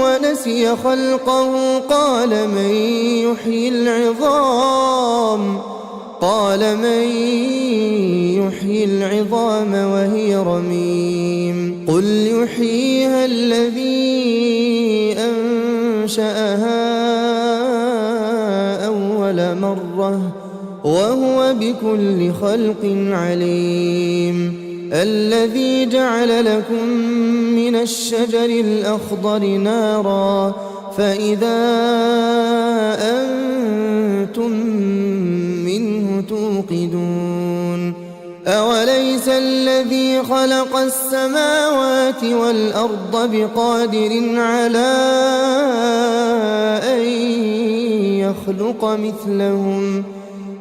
ونسي خلقه قال من يحيي العظام وهي رميم قل يحييها الذي أنشأها وهو بكل خلق عليم. الذي جعل لكم من الشجر الأخضر نارا فإذا أنتم منه توقدون. أوليس الذي خلق السماوات والأرض بقادر على أن يخلق مثلهم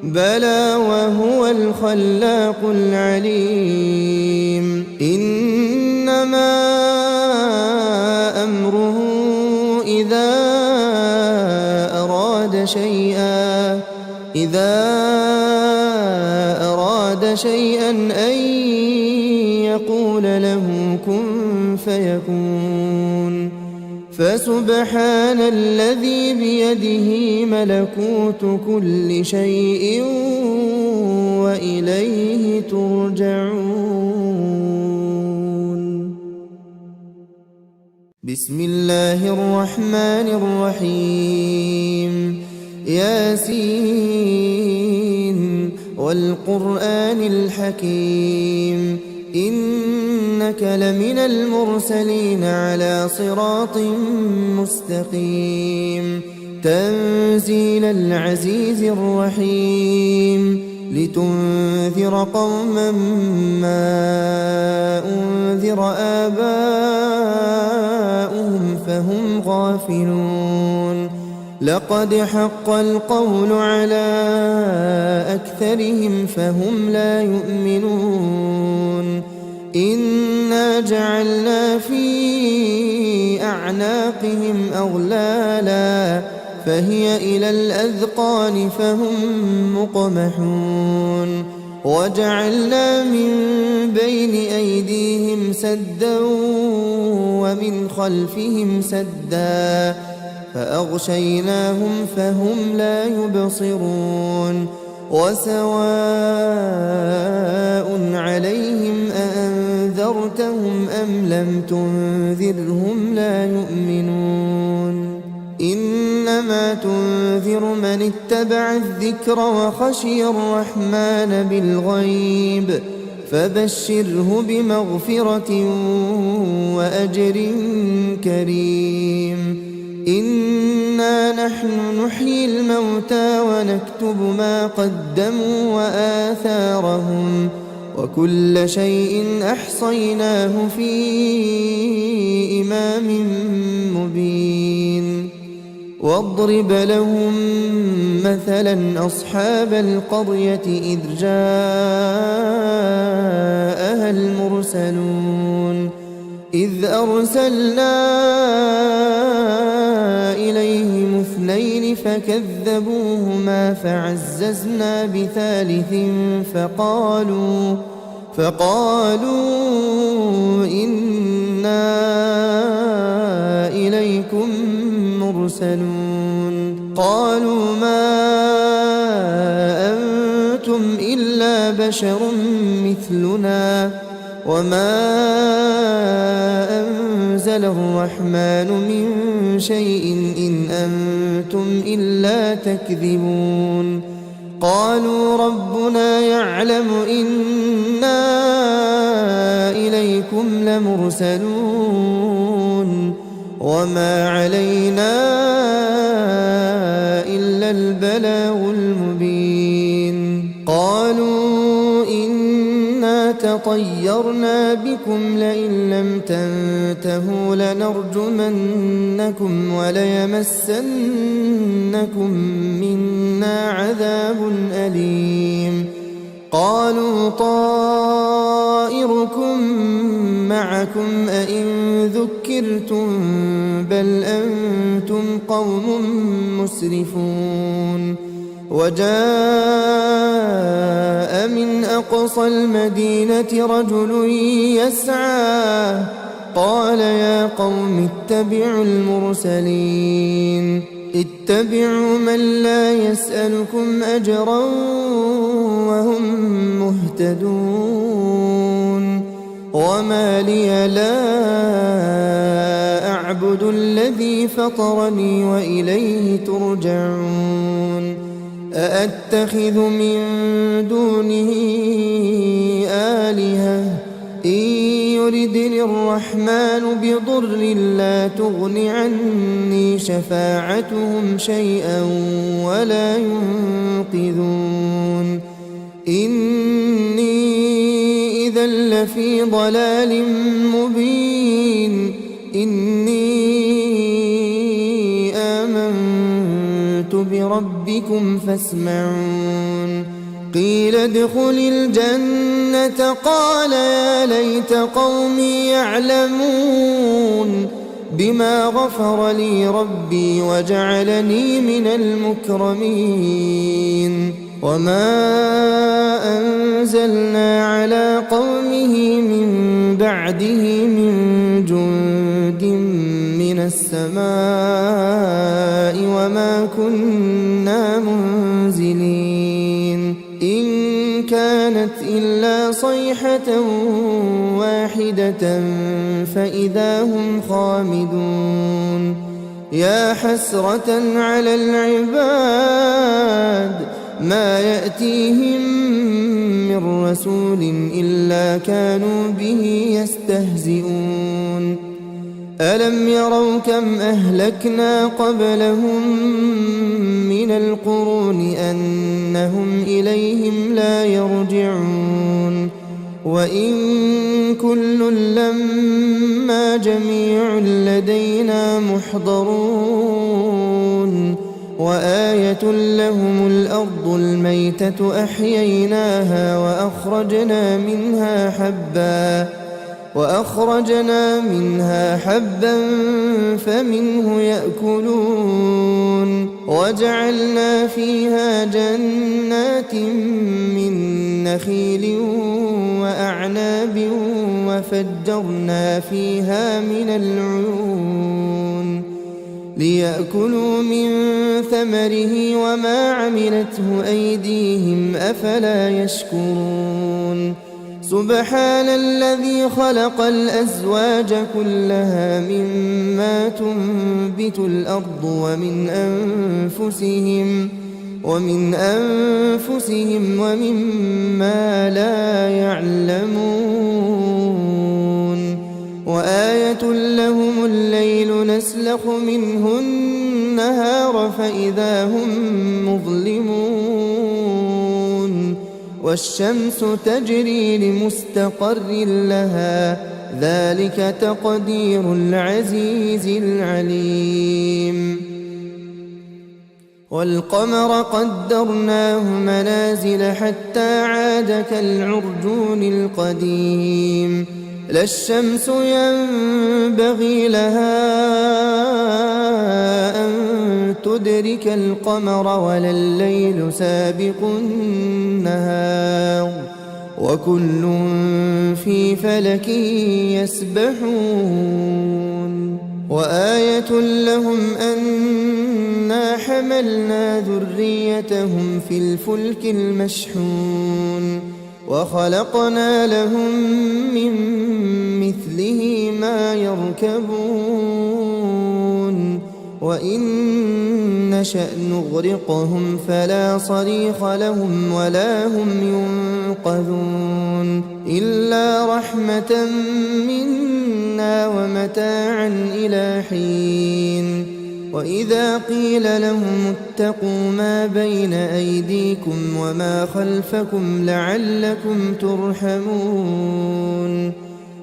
بلى وهو الخلاق العليم. إنما أمره إذا أراد شيئا أن يقول له كن فيكون. فسبحان الذي بيده ملكوت كل شيء وإليه ترجعون. بسم الله الرحمن الرحيم. ياسين والقرآن الحكيم إنك لمن المرسلين على صراط مستقيم. تنزيل العزيز الرحيم لتنذر قوما ما أنذر آباؤهم فهم غافلون. لقد حق القول على أكثرهم فهم لا يؤمنون. إنا جعلنا في أعناقهم أغلالا فهي إلى الأذقان فهم مقمحون. وجعلنا من بين أيديهم سدا ومن خلفهم سدا فأغشيناهم فهم لا يبصرون. وسواء عليهم أأنذرتهم أم لم تنذرهم لا يؤمنون. إنما تنذر من اتبع الذكر وخشي الرحمن بالغيب فبشره بمغفرة وأجر كريم. إنا نحن نحيي الموتى ونكتب ما قدموا وآثارهم وكل شيء أحصيناه في إمام مبين. واضرب لهم مثلا أصحاب القرية إذ جاءها المرسلون إذ أرسلنا إليهم اثنين فكذبوهما فعززنا بثالث فقالوا إنا إليكم مرسلون. قالوا ما أنتم إلا بشر مثلنا وما أنزل الرحمن من شيء إن أنتم إلا تكذبون. قالوا ربنا يعلم إنا إليكم لمرسلون وما علينا إلا البلاغ المبين. قالوا إنا تطيرنا بكم لئن لم تنتهوا لنرجمنكم وليمسنكم منا عذاب أليم. قالوا طائركم معكم أئن ذكرتم بل أنتم قوم مسرفون. وجاء من أقصى المدينة رجل يسعى قال يا قوم اتبعوا المرسلين اتبعوا من لا يسألكم أجرا وهم مهتدون. وما لي لا أعبد الذي فطرني وإليه ترجعون. أأتخذ من دونه آلهة إن يردني الرحمن بضر لا تغن عني شفاعتهم شيئا ولا ينقذون إني إذا لفي ضلال مبين إني آمنت بربكم فاسمعون قيل ادخل الجنة قال يا ليت قومي يعلمون بما غفر لي ربي وجعلني من المكرمين وما أنزلنا على قومه من بعده من جند من السماء وما كنا منزلين إن كانت إلا صيحة واحدة فإذا هم خامدون يا حسرة على العباد ما يأتيهم من رسول إلا كانوا به يستهزئون ألم يروا كم أهلكنا قبلهم من القرون أنهم إليهم لا يرجعون وإن كل لما جميع لدينا محضرون وآية لهم الأرض الميتة أحييناها وأخرجنا منها حبا فمنه يأكلون وجعلنا فيها جنات من نخيل وأعناب وفجرنا فيها من العيون ليأكلوا من ثمره وما عملته أيديهم أفلا يشكرون سبحان الذي خلق الأزواج كلها مما تنبت الأرض ومن أنفسهم ومما لا يعلمون وآية لهم الليل نسلخ منه النهار فإذا هم مظلمون والشمس تجري لمستقر لها ذلك تقدير العزيز العليم والقمر قدرناه منازل حتى عاد كالعرجون القديم لا الشمس ينبغي لها أن تدرك القمر ولا الليل سابق النهار وكل في فلك يسبحون وآية لهم أنا حملنا ذريتهم في الفلك المشحون وخلقنا لهم من مثله ما يركبون وإن نشأ نغرقهم فلا صريخ لهم ولا هم ينقذون إلا رحمة منا ومتاعا إلى حين وإذا قيل لهم اتقوا ما بين أيديكم وما خلفكم لعلكم ترحمون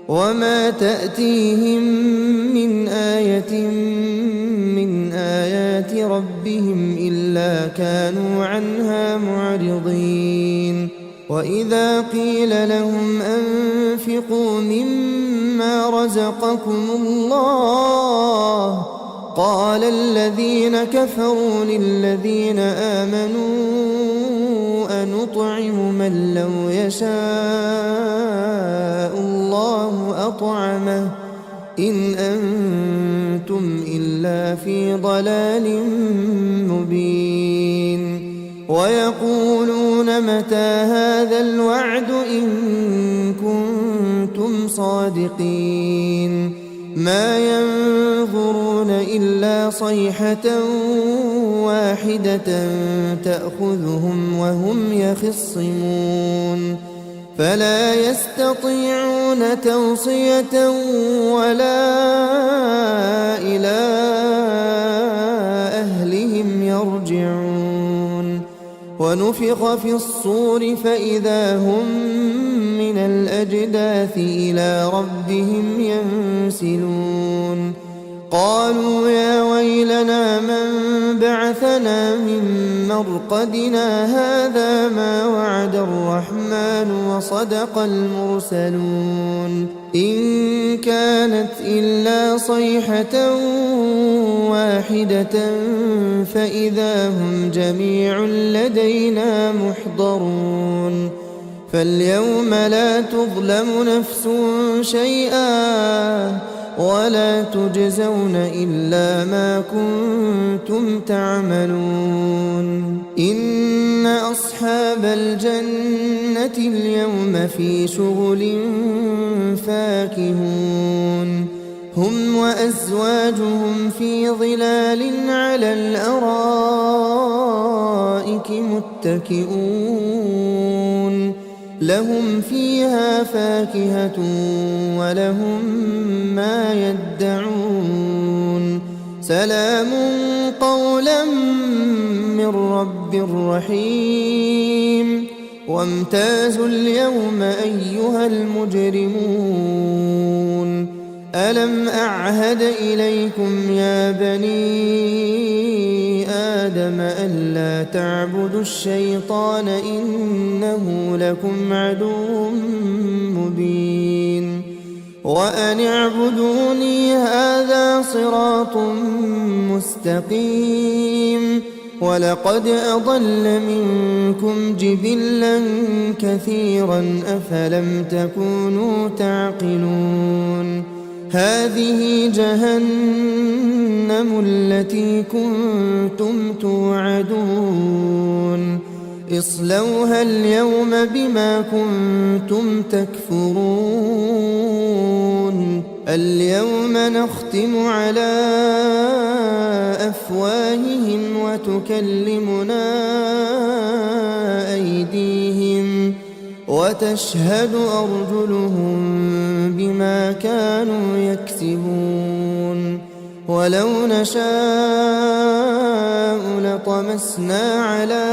وما تأتيهم من آية من آيات ربهم إلا كانوا عنها معرضين وإذا قيل لهم أنفقوا مما رزقكم الله قال الذين كفروا للذين آمنوا أنطعم من لو يشاء الله أطعمه إن أنتم إلا في ضلال مبين ويقولون متى هذا الوعد إن كنتم صادقين ما ينظرون إلا صيحة واحدة تأخذهم وهم يخصمون فلا يستطيعون توصية ولا إلى أهلهم يرجعون ونفخ في الصور فإذا هم من الأجداث إلى ربهم ينسلون قالوا يا ويلنا من بعثنا من مرقدنا هذا ما وعد الرحمن وصدق المرسلون إن كانت إلا صيحة واحدة فإذا هم جميع لدينا محضرون فاليوم لا تظلم نفس شيئا ولا تجزون إلا ما كنتم تعملون إن أصحاب الجنة اليوم في شغل فاكهون هم وأزواجهم في ظلال على الأرائك متكئون لهم فيها فاكهة ولهم ما يدعون سلام قولا من رب رحيم وامتازوا اليوم أيها المجرمون ألم أعهد إليكم يا بني آدم ألا تعبدوا الشيطان إنه لكم عدو مبين وأن اعبدوني هذا صراط مستقيم ولقد أضل منكم جبلا كثيرا أفلم تكونوا تعقلون هذه جهنم التي كنتم توعدون اصلوها اليوم بما كنتم تكفرون اليوم نختم على أفواههم وتكلمنا أيديهم وتشهد أرجلهم بما كانوا يكسبون ولو نشاء لطمسنا على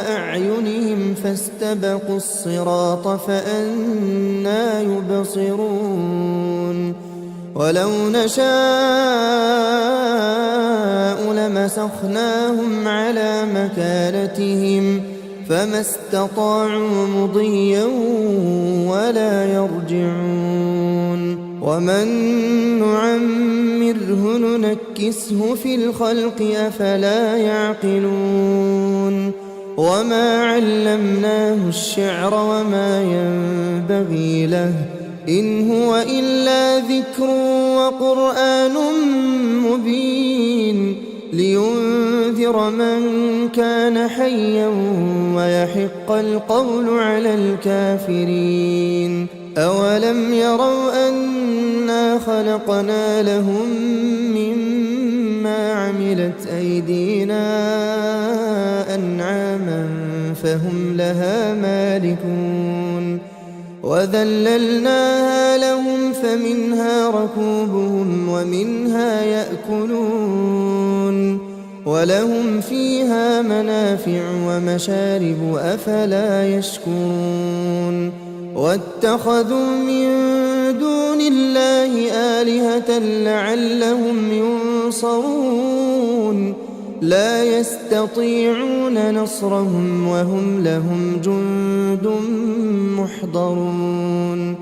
أعينهم فاستبقوا الصراط فأنى يبصرون ولو نشاء لمسخناهم على مكانتهم فما استطاعوا مضيا ولا يرجعون ومن نعمره ننكسه في الخلق أفلا يعقلون وما علمناه الشعر وما ينبغي له إن هو إلا ذكر وقرآن مبين لينذر من كان حيا ويحق القول على الكافرين أولم يروا أنا خلقنا لهم مما عملت أيدينا أنعاما فهم لها مالكون وذللناها لهم فمنها ركوبهم ومنها يأكلون ولهم فيها منافع ومشارب أفلا يشكرون واتخذوا من دون الله آلهة لعلهم ينصرون لا يستطيعون نصرهم وهم لهم جند محضرون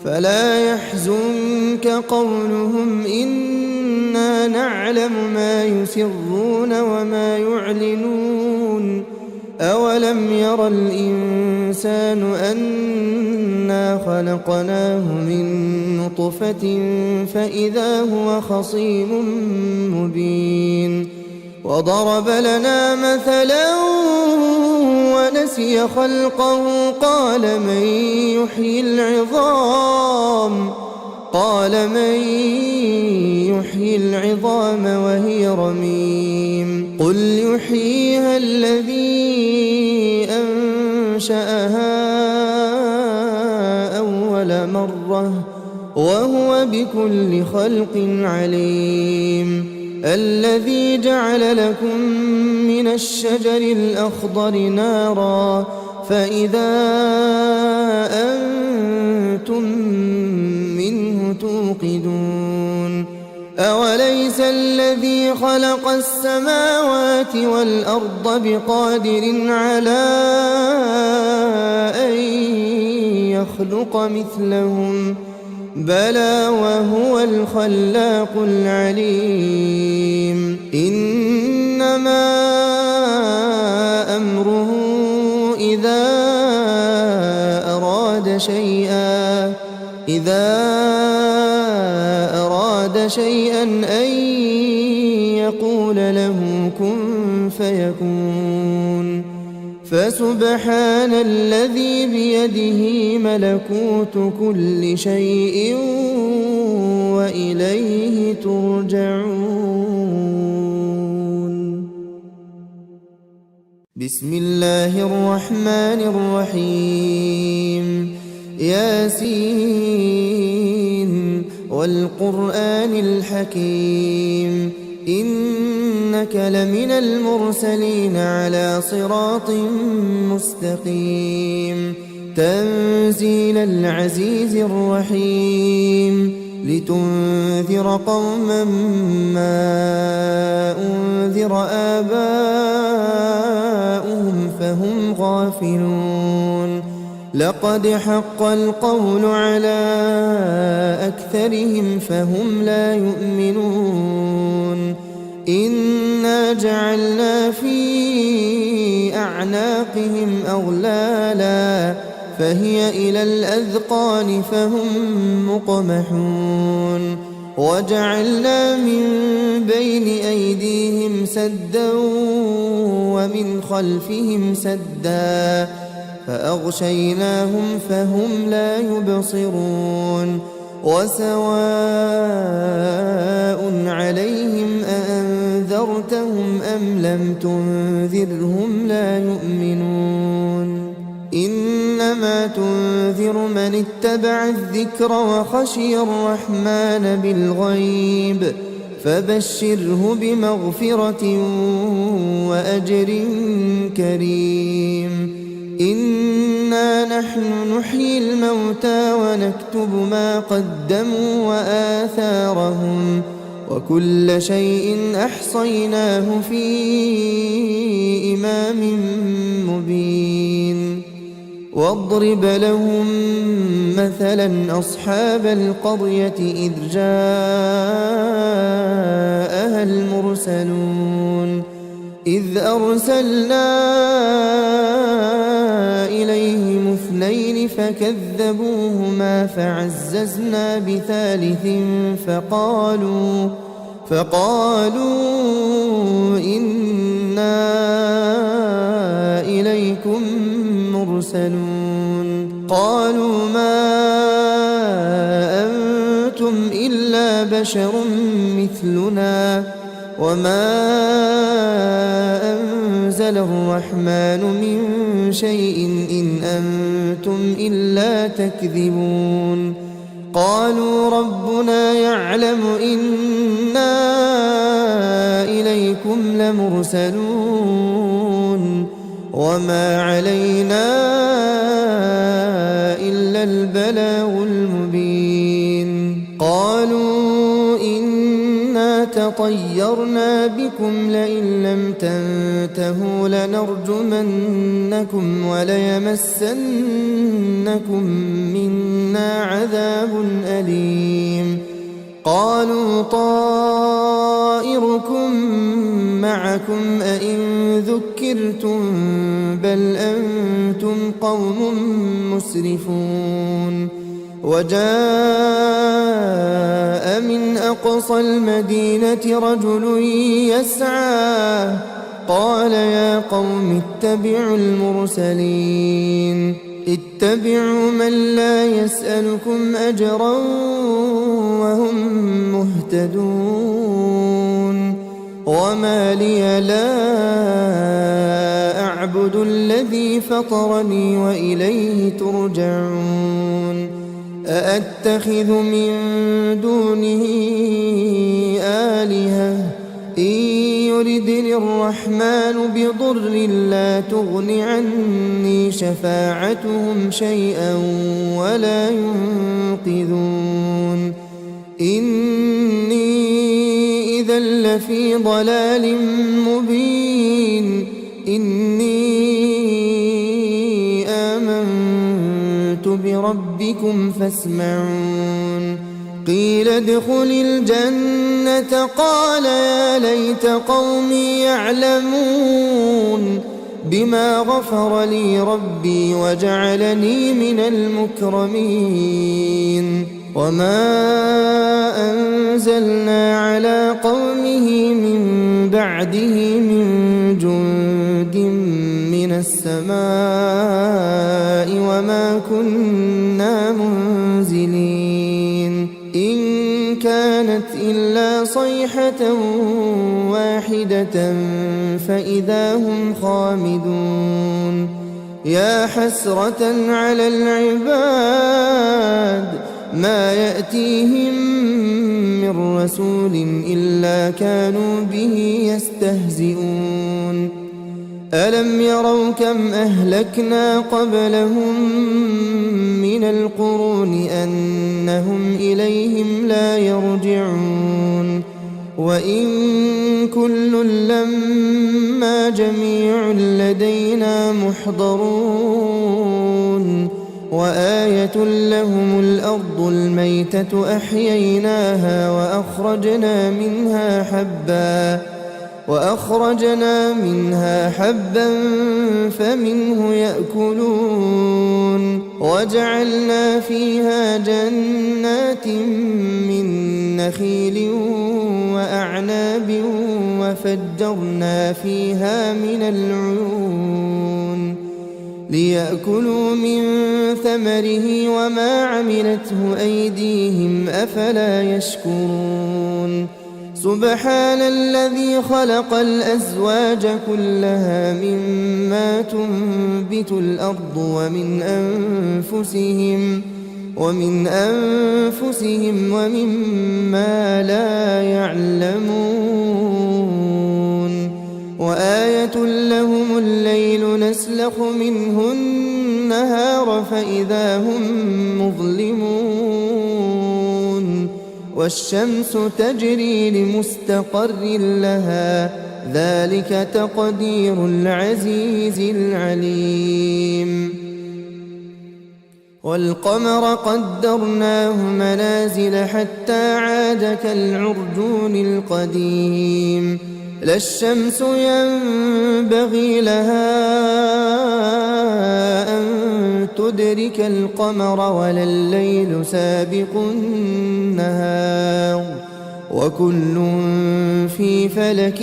فلا يحزنك قولهم إنا نعلم ما يسرون وما يعلنون أولم ير الإنسان أنا خلقناه من نطفة فإذا هو خصيم مبين وضرب لنا مثلا ونسي خلقه قال من يحيي العظام وهي رميم قل يحييها الذي أنشأها أول مرة وهو بكل خلق عليم. الذي جعل لكم من الشجر الأخضر نارا فإذا أنتم منه توقدون. أوليس الذي خلق السماوات والأرض بقادر على أن يخلق مثلهم بلى وهو الخلاق العليم. إنما أمره إذا أراد شيئا أن يقول له كن فيكون. فسبحان الذي بيده ملكوت كل شيء وإليه ترجعون. بسم الله الرحمن الرحيم. ياسين والقرآن الحكيم إنك لمن المرسلين على صراط مستقيم. تنزيل العزيز الرحيم لتنذر قوما ما أنذر آباؤهم فهم غافلون. لقد حق القول على أكثرهم فهم لا يؤمنون. إنا جعلنا في أعناقهم أغلالا فهي إلى الأذقان فهم مقمحون. وجعلنا من بين أيديهم سدا ومن خلفهم سدا فأغشيناهم فهم لا يبصرون. وسواء عليهم أأنذرتهم أم لم تنذرهم لا يؤمنون. إنما تنذر من اتبع الذكر وخشي الرحمن بالغيب فبشره بمغفرة وأجر كريم. إنا نحن نحيي الموتى ونكتب ما قدموا وآثارهم وكل شيء أحصيناه في إمام مبين. واضرب لهم مثلا أصحاب القرية إذ جاءها المرسلون إذ أرسلنا إليهم اثنين فكذبوهما فعززنا بثالث فقالوا إنا إليكم مرسلون. قالوا ما أنتم إلا بشر مثلنا وما أنزل الرحمن من شيء إن أنتم إلا تكذبون. قالوا ربنا يعلم إنا إليكم لمرسلون وما علينا إلا البلاغ المبين. قالوا إنا تطيرنا بكم لئن لم تنتهوا لنرجمنكم وليمسنكم منا عذاب أليم. قالوا طائركم معكم أئن ذكرتم بل أنتم قوم مسرفون. وجاء من أقصى المدينة رجل يسعى قال يا قوم اتبعوا المرسلين اتبعوا من لا يسألكم أجرا وهم مهتدون. وما لي لا أعبد الذي فطرني وإليه ترجعون أأتخذ من دونه آلهة إن يردني الرحمن بضر لا تغن عني شفاعتهم شيئا ولا ينقذون إني إذا لفي ضلال مبين إني آمنت بربكم فاسمعون قيل ادخل الجنة قال يا ليت قومي يعلمون بما غفر لي ربي وجعلني من المكرمين وما أنزلنا على قومه من بعده من جند من السماء وما كنا منزلين إن كانت إلا صيحة واحدة فإذا هم خامدون يا حسرة على العباد ما يأتيهم من رسول إلا كانوا به يستهزئون ألم يروا كم أهلكنا قبلهم من القرون أنهم إليهم لا يرجعون وإن كل لما جميع لدينا محضرون وآية لهم الأرض الميتة أحييناها وأخرجنا منها حبا فمنه يأكلون وجعلنا فيها جنات من نخيل وأعناب وفجرنا فيها من العيون ليأكلوا من ثمره وما عملته أيديهم أفلا يشكرون سبحان الذي خلق الأزواج كلها مما تنبت الأرض ومن أنفسهم ومما لا يعلمون وآية لهم الليل نسلخ منه النهار فإذا هم مظلمون والشمس تجري لمستقر لها ذلك تقدير العزيز العليم والقمر قدرناه منازل حتى عاد كالعرجون القديم لا الشمس ينبغي لها أن تدرك القمر ولا الليل سابق النهار وكل في فلك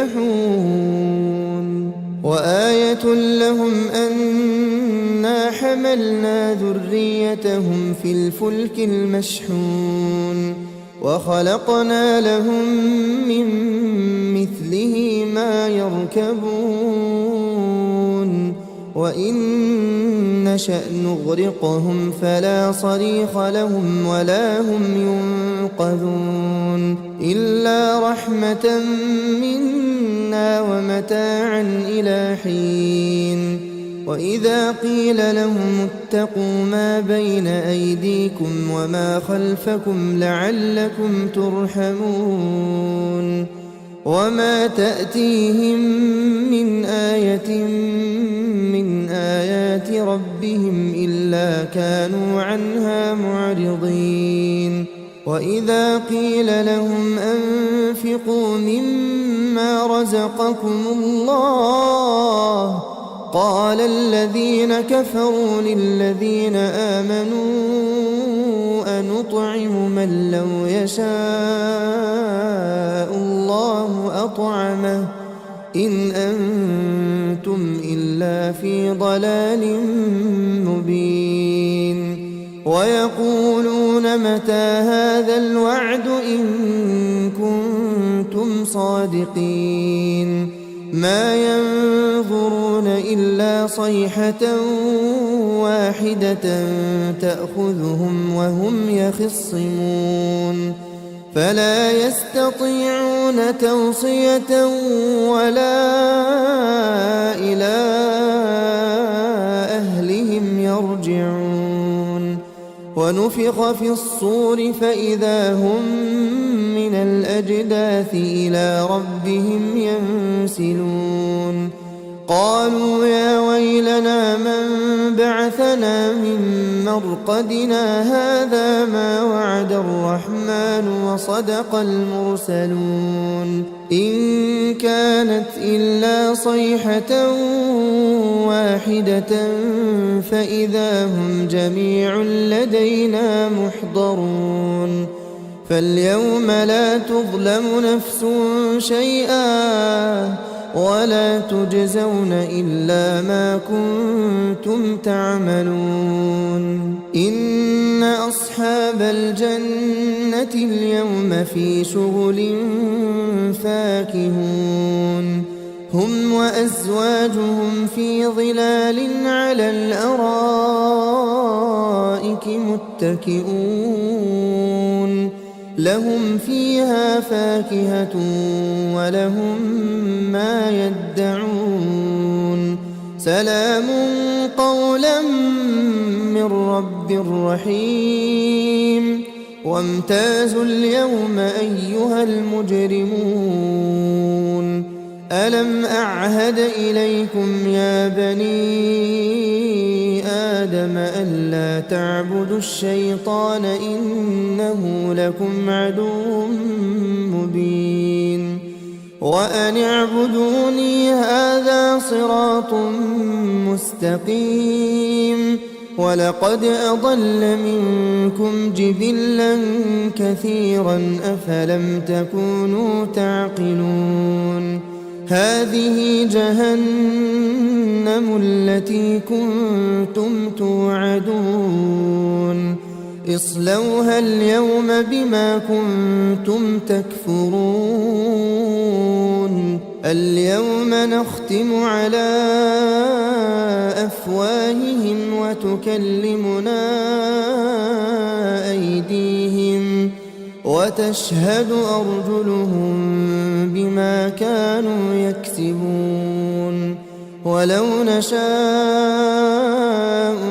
يسبحون وآية لهم أنا حملنا ذريتهم في الفلك المشحون وخلقنا لهم من مثله ما يركبون وإن نشأ نغرقهم فلا صريخ لهم ولا هم ينقذون إلا رحمة منا ومتاعا إلى حين وإذا قيل لهم اتقوا ما بين أيديكم وما خلفكم لعلكم ترحمون وما تأتيهم من آية من آيات ربهم إلا كانوا عنها معرضين وإذا قيل لهم أنفقوا مما رزقكم الله قال الذين كفروا للذين آمنوا أنطعم من لو يشاء الله أطعمه إن أنتم إلا في ضلال مبين ويقولون متى هذا الوعد إن كنتم صادقين ما ينظرون إلا صيحة واحدة تأخذهم وهم يخصمون فلا يستطيعون توصية ولا إلى أهلهم يرجعون ونفخ في الصور فإذا هم من الأجداث إلى ربهم ينسلون قالوا يا ويلنا من بعثنا من مرقدنا هذا ما وعد الرحمن وصدق المرسلون إن كانت إلا صيحة واحدة فإذا هم جميع لدينا محضرون فاليوم لا تظلم نفس شيئا ولا تجزون إلا ما كنتم تعملون إن أصحاب الجنة اليوم في شغل فاكهون هم وأزواجهم في ظلال على الأرائك متكئون لهم فيها فاكهة ولهم ما يدعون سلام قولا من رب رحيم وامتازوا اليوم أيها المجرمون ألم أعهد إليكم يا بني آدم ألا تعبدوا الشيطان إنه لكم عدو مبين وأن اعبدوني هذا صراط مستقيم ولقد أضل منكم جبلا كثيرا أفلم تكونوا تعقلون هذه جهنم التي كنتم توعدون اصلوها اليوم بما كنتم تكفرون اليوم نختم على أفواههم وتكلمنا أيديهم وتشهد أرجلهم بما كانوا يكسبون ولو نشاء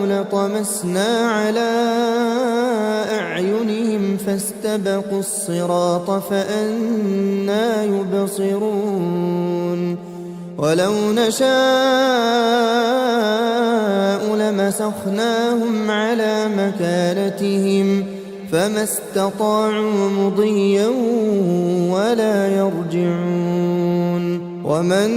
لطمسنا على أعينهم فاستبقوا الصراط فأنى يبصرون ولو نشاء لمسخناهم على مكانتهم فما استطاعوا مضيا ولا يرجعون ومن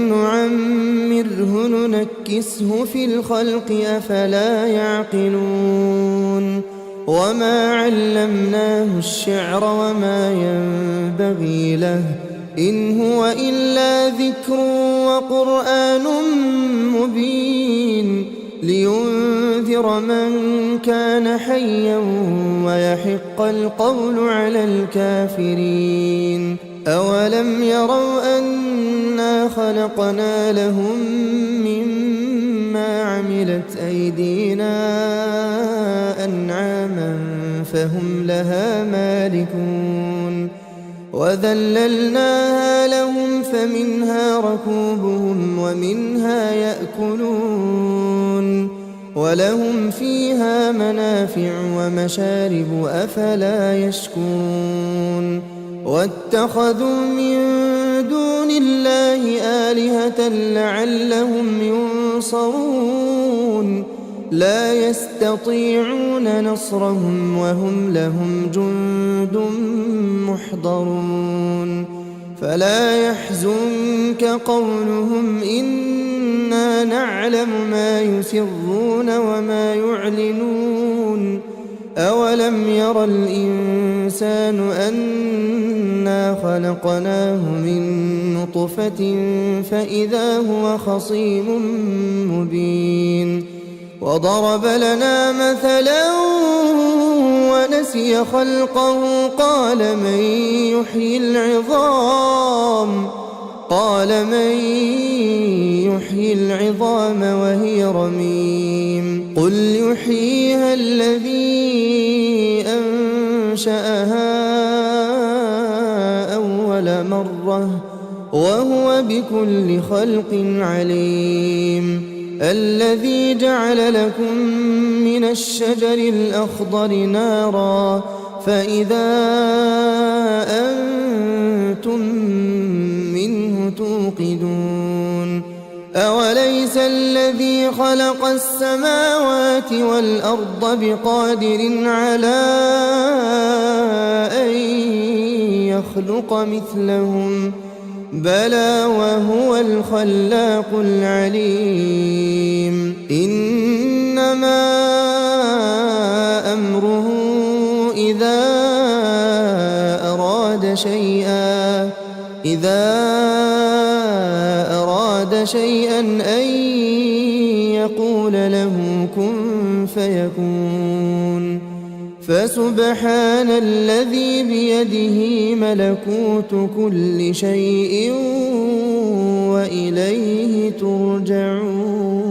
نعمره ننكسه في الخلق أفلا يعقلون وما علمناه الشعر وما ينبغي له إن هو إلا ذكر وقرآن مبين لينذر من كان حيا ويحق القول على الكافرين أولم يروا أنا خلقنا لهم مما عملت أيدينا أنعاما فهم لها مالكون وذللناها لهم فمنها ركوبهم ومنها يأكلون ولهم فيها منافع ومشارب أفلا يشكرون واتخذوا من دون الله آلهة لعلهم ينصرون لا يستطيعون نصرهم وهم لهم جند محضرون فلا يحزنك قولهم إنا نعلم ما يسرون وما يعلنون أولم ير الإنسان أنا خلقناه من نطفة فإذا هو خصيم مبين وضرب لنا مثلا ونسي خلقه قال من يحيي العظام وهي رميم قل يحييها الذي أنشأها أول مرة وهو بكل خلق عليم الذي جعل لكم من الشجر الأخضر نارا فإذا أنتم منه توقدون أوليس الذي خلق السماوات والأرض بقادر على أن يخلق مثلهم بلى وهو الخلاق العليم إنما أمره إذا أراد شيئا أن يقول له كن فيكون فسبحان الذي بيده ملكوت كل شيء وإليه ترجعون.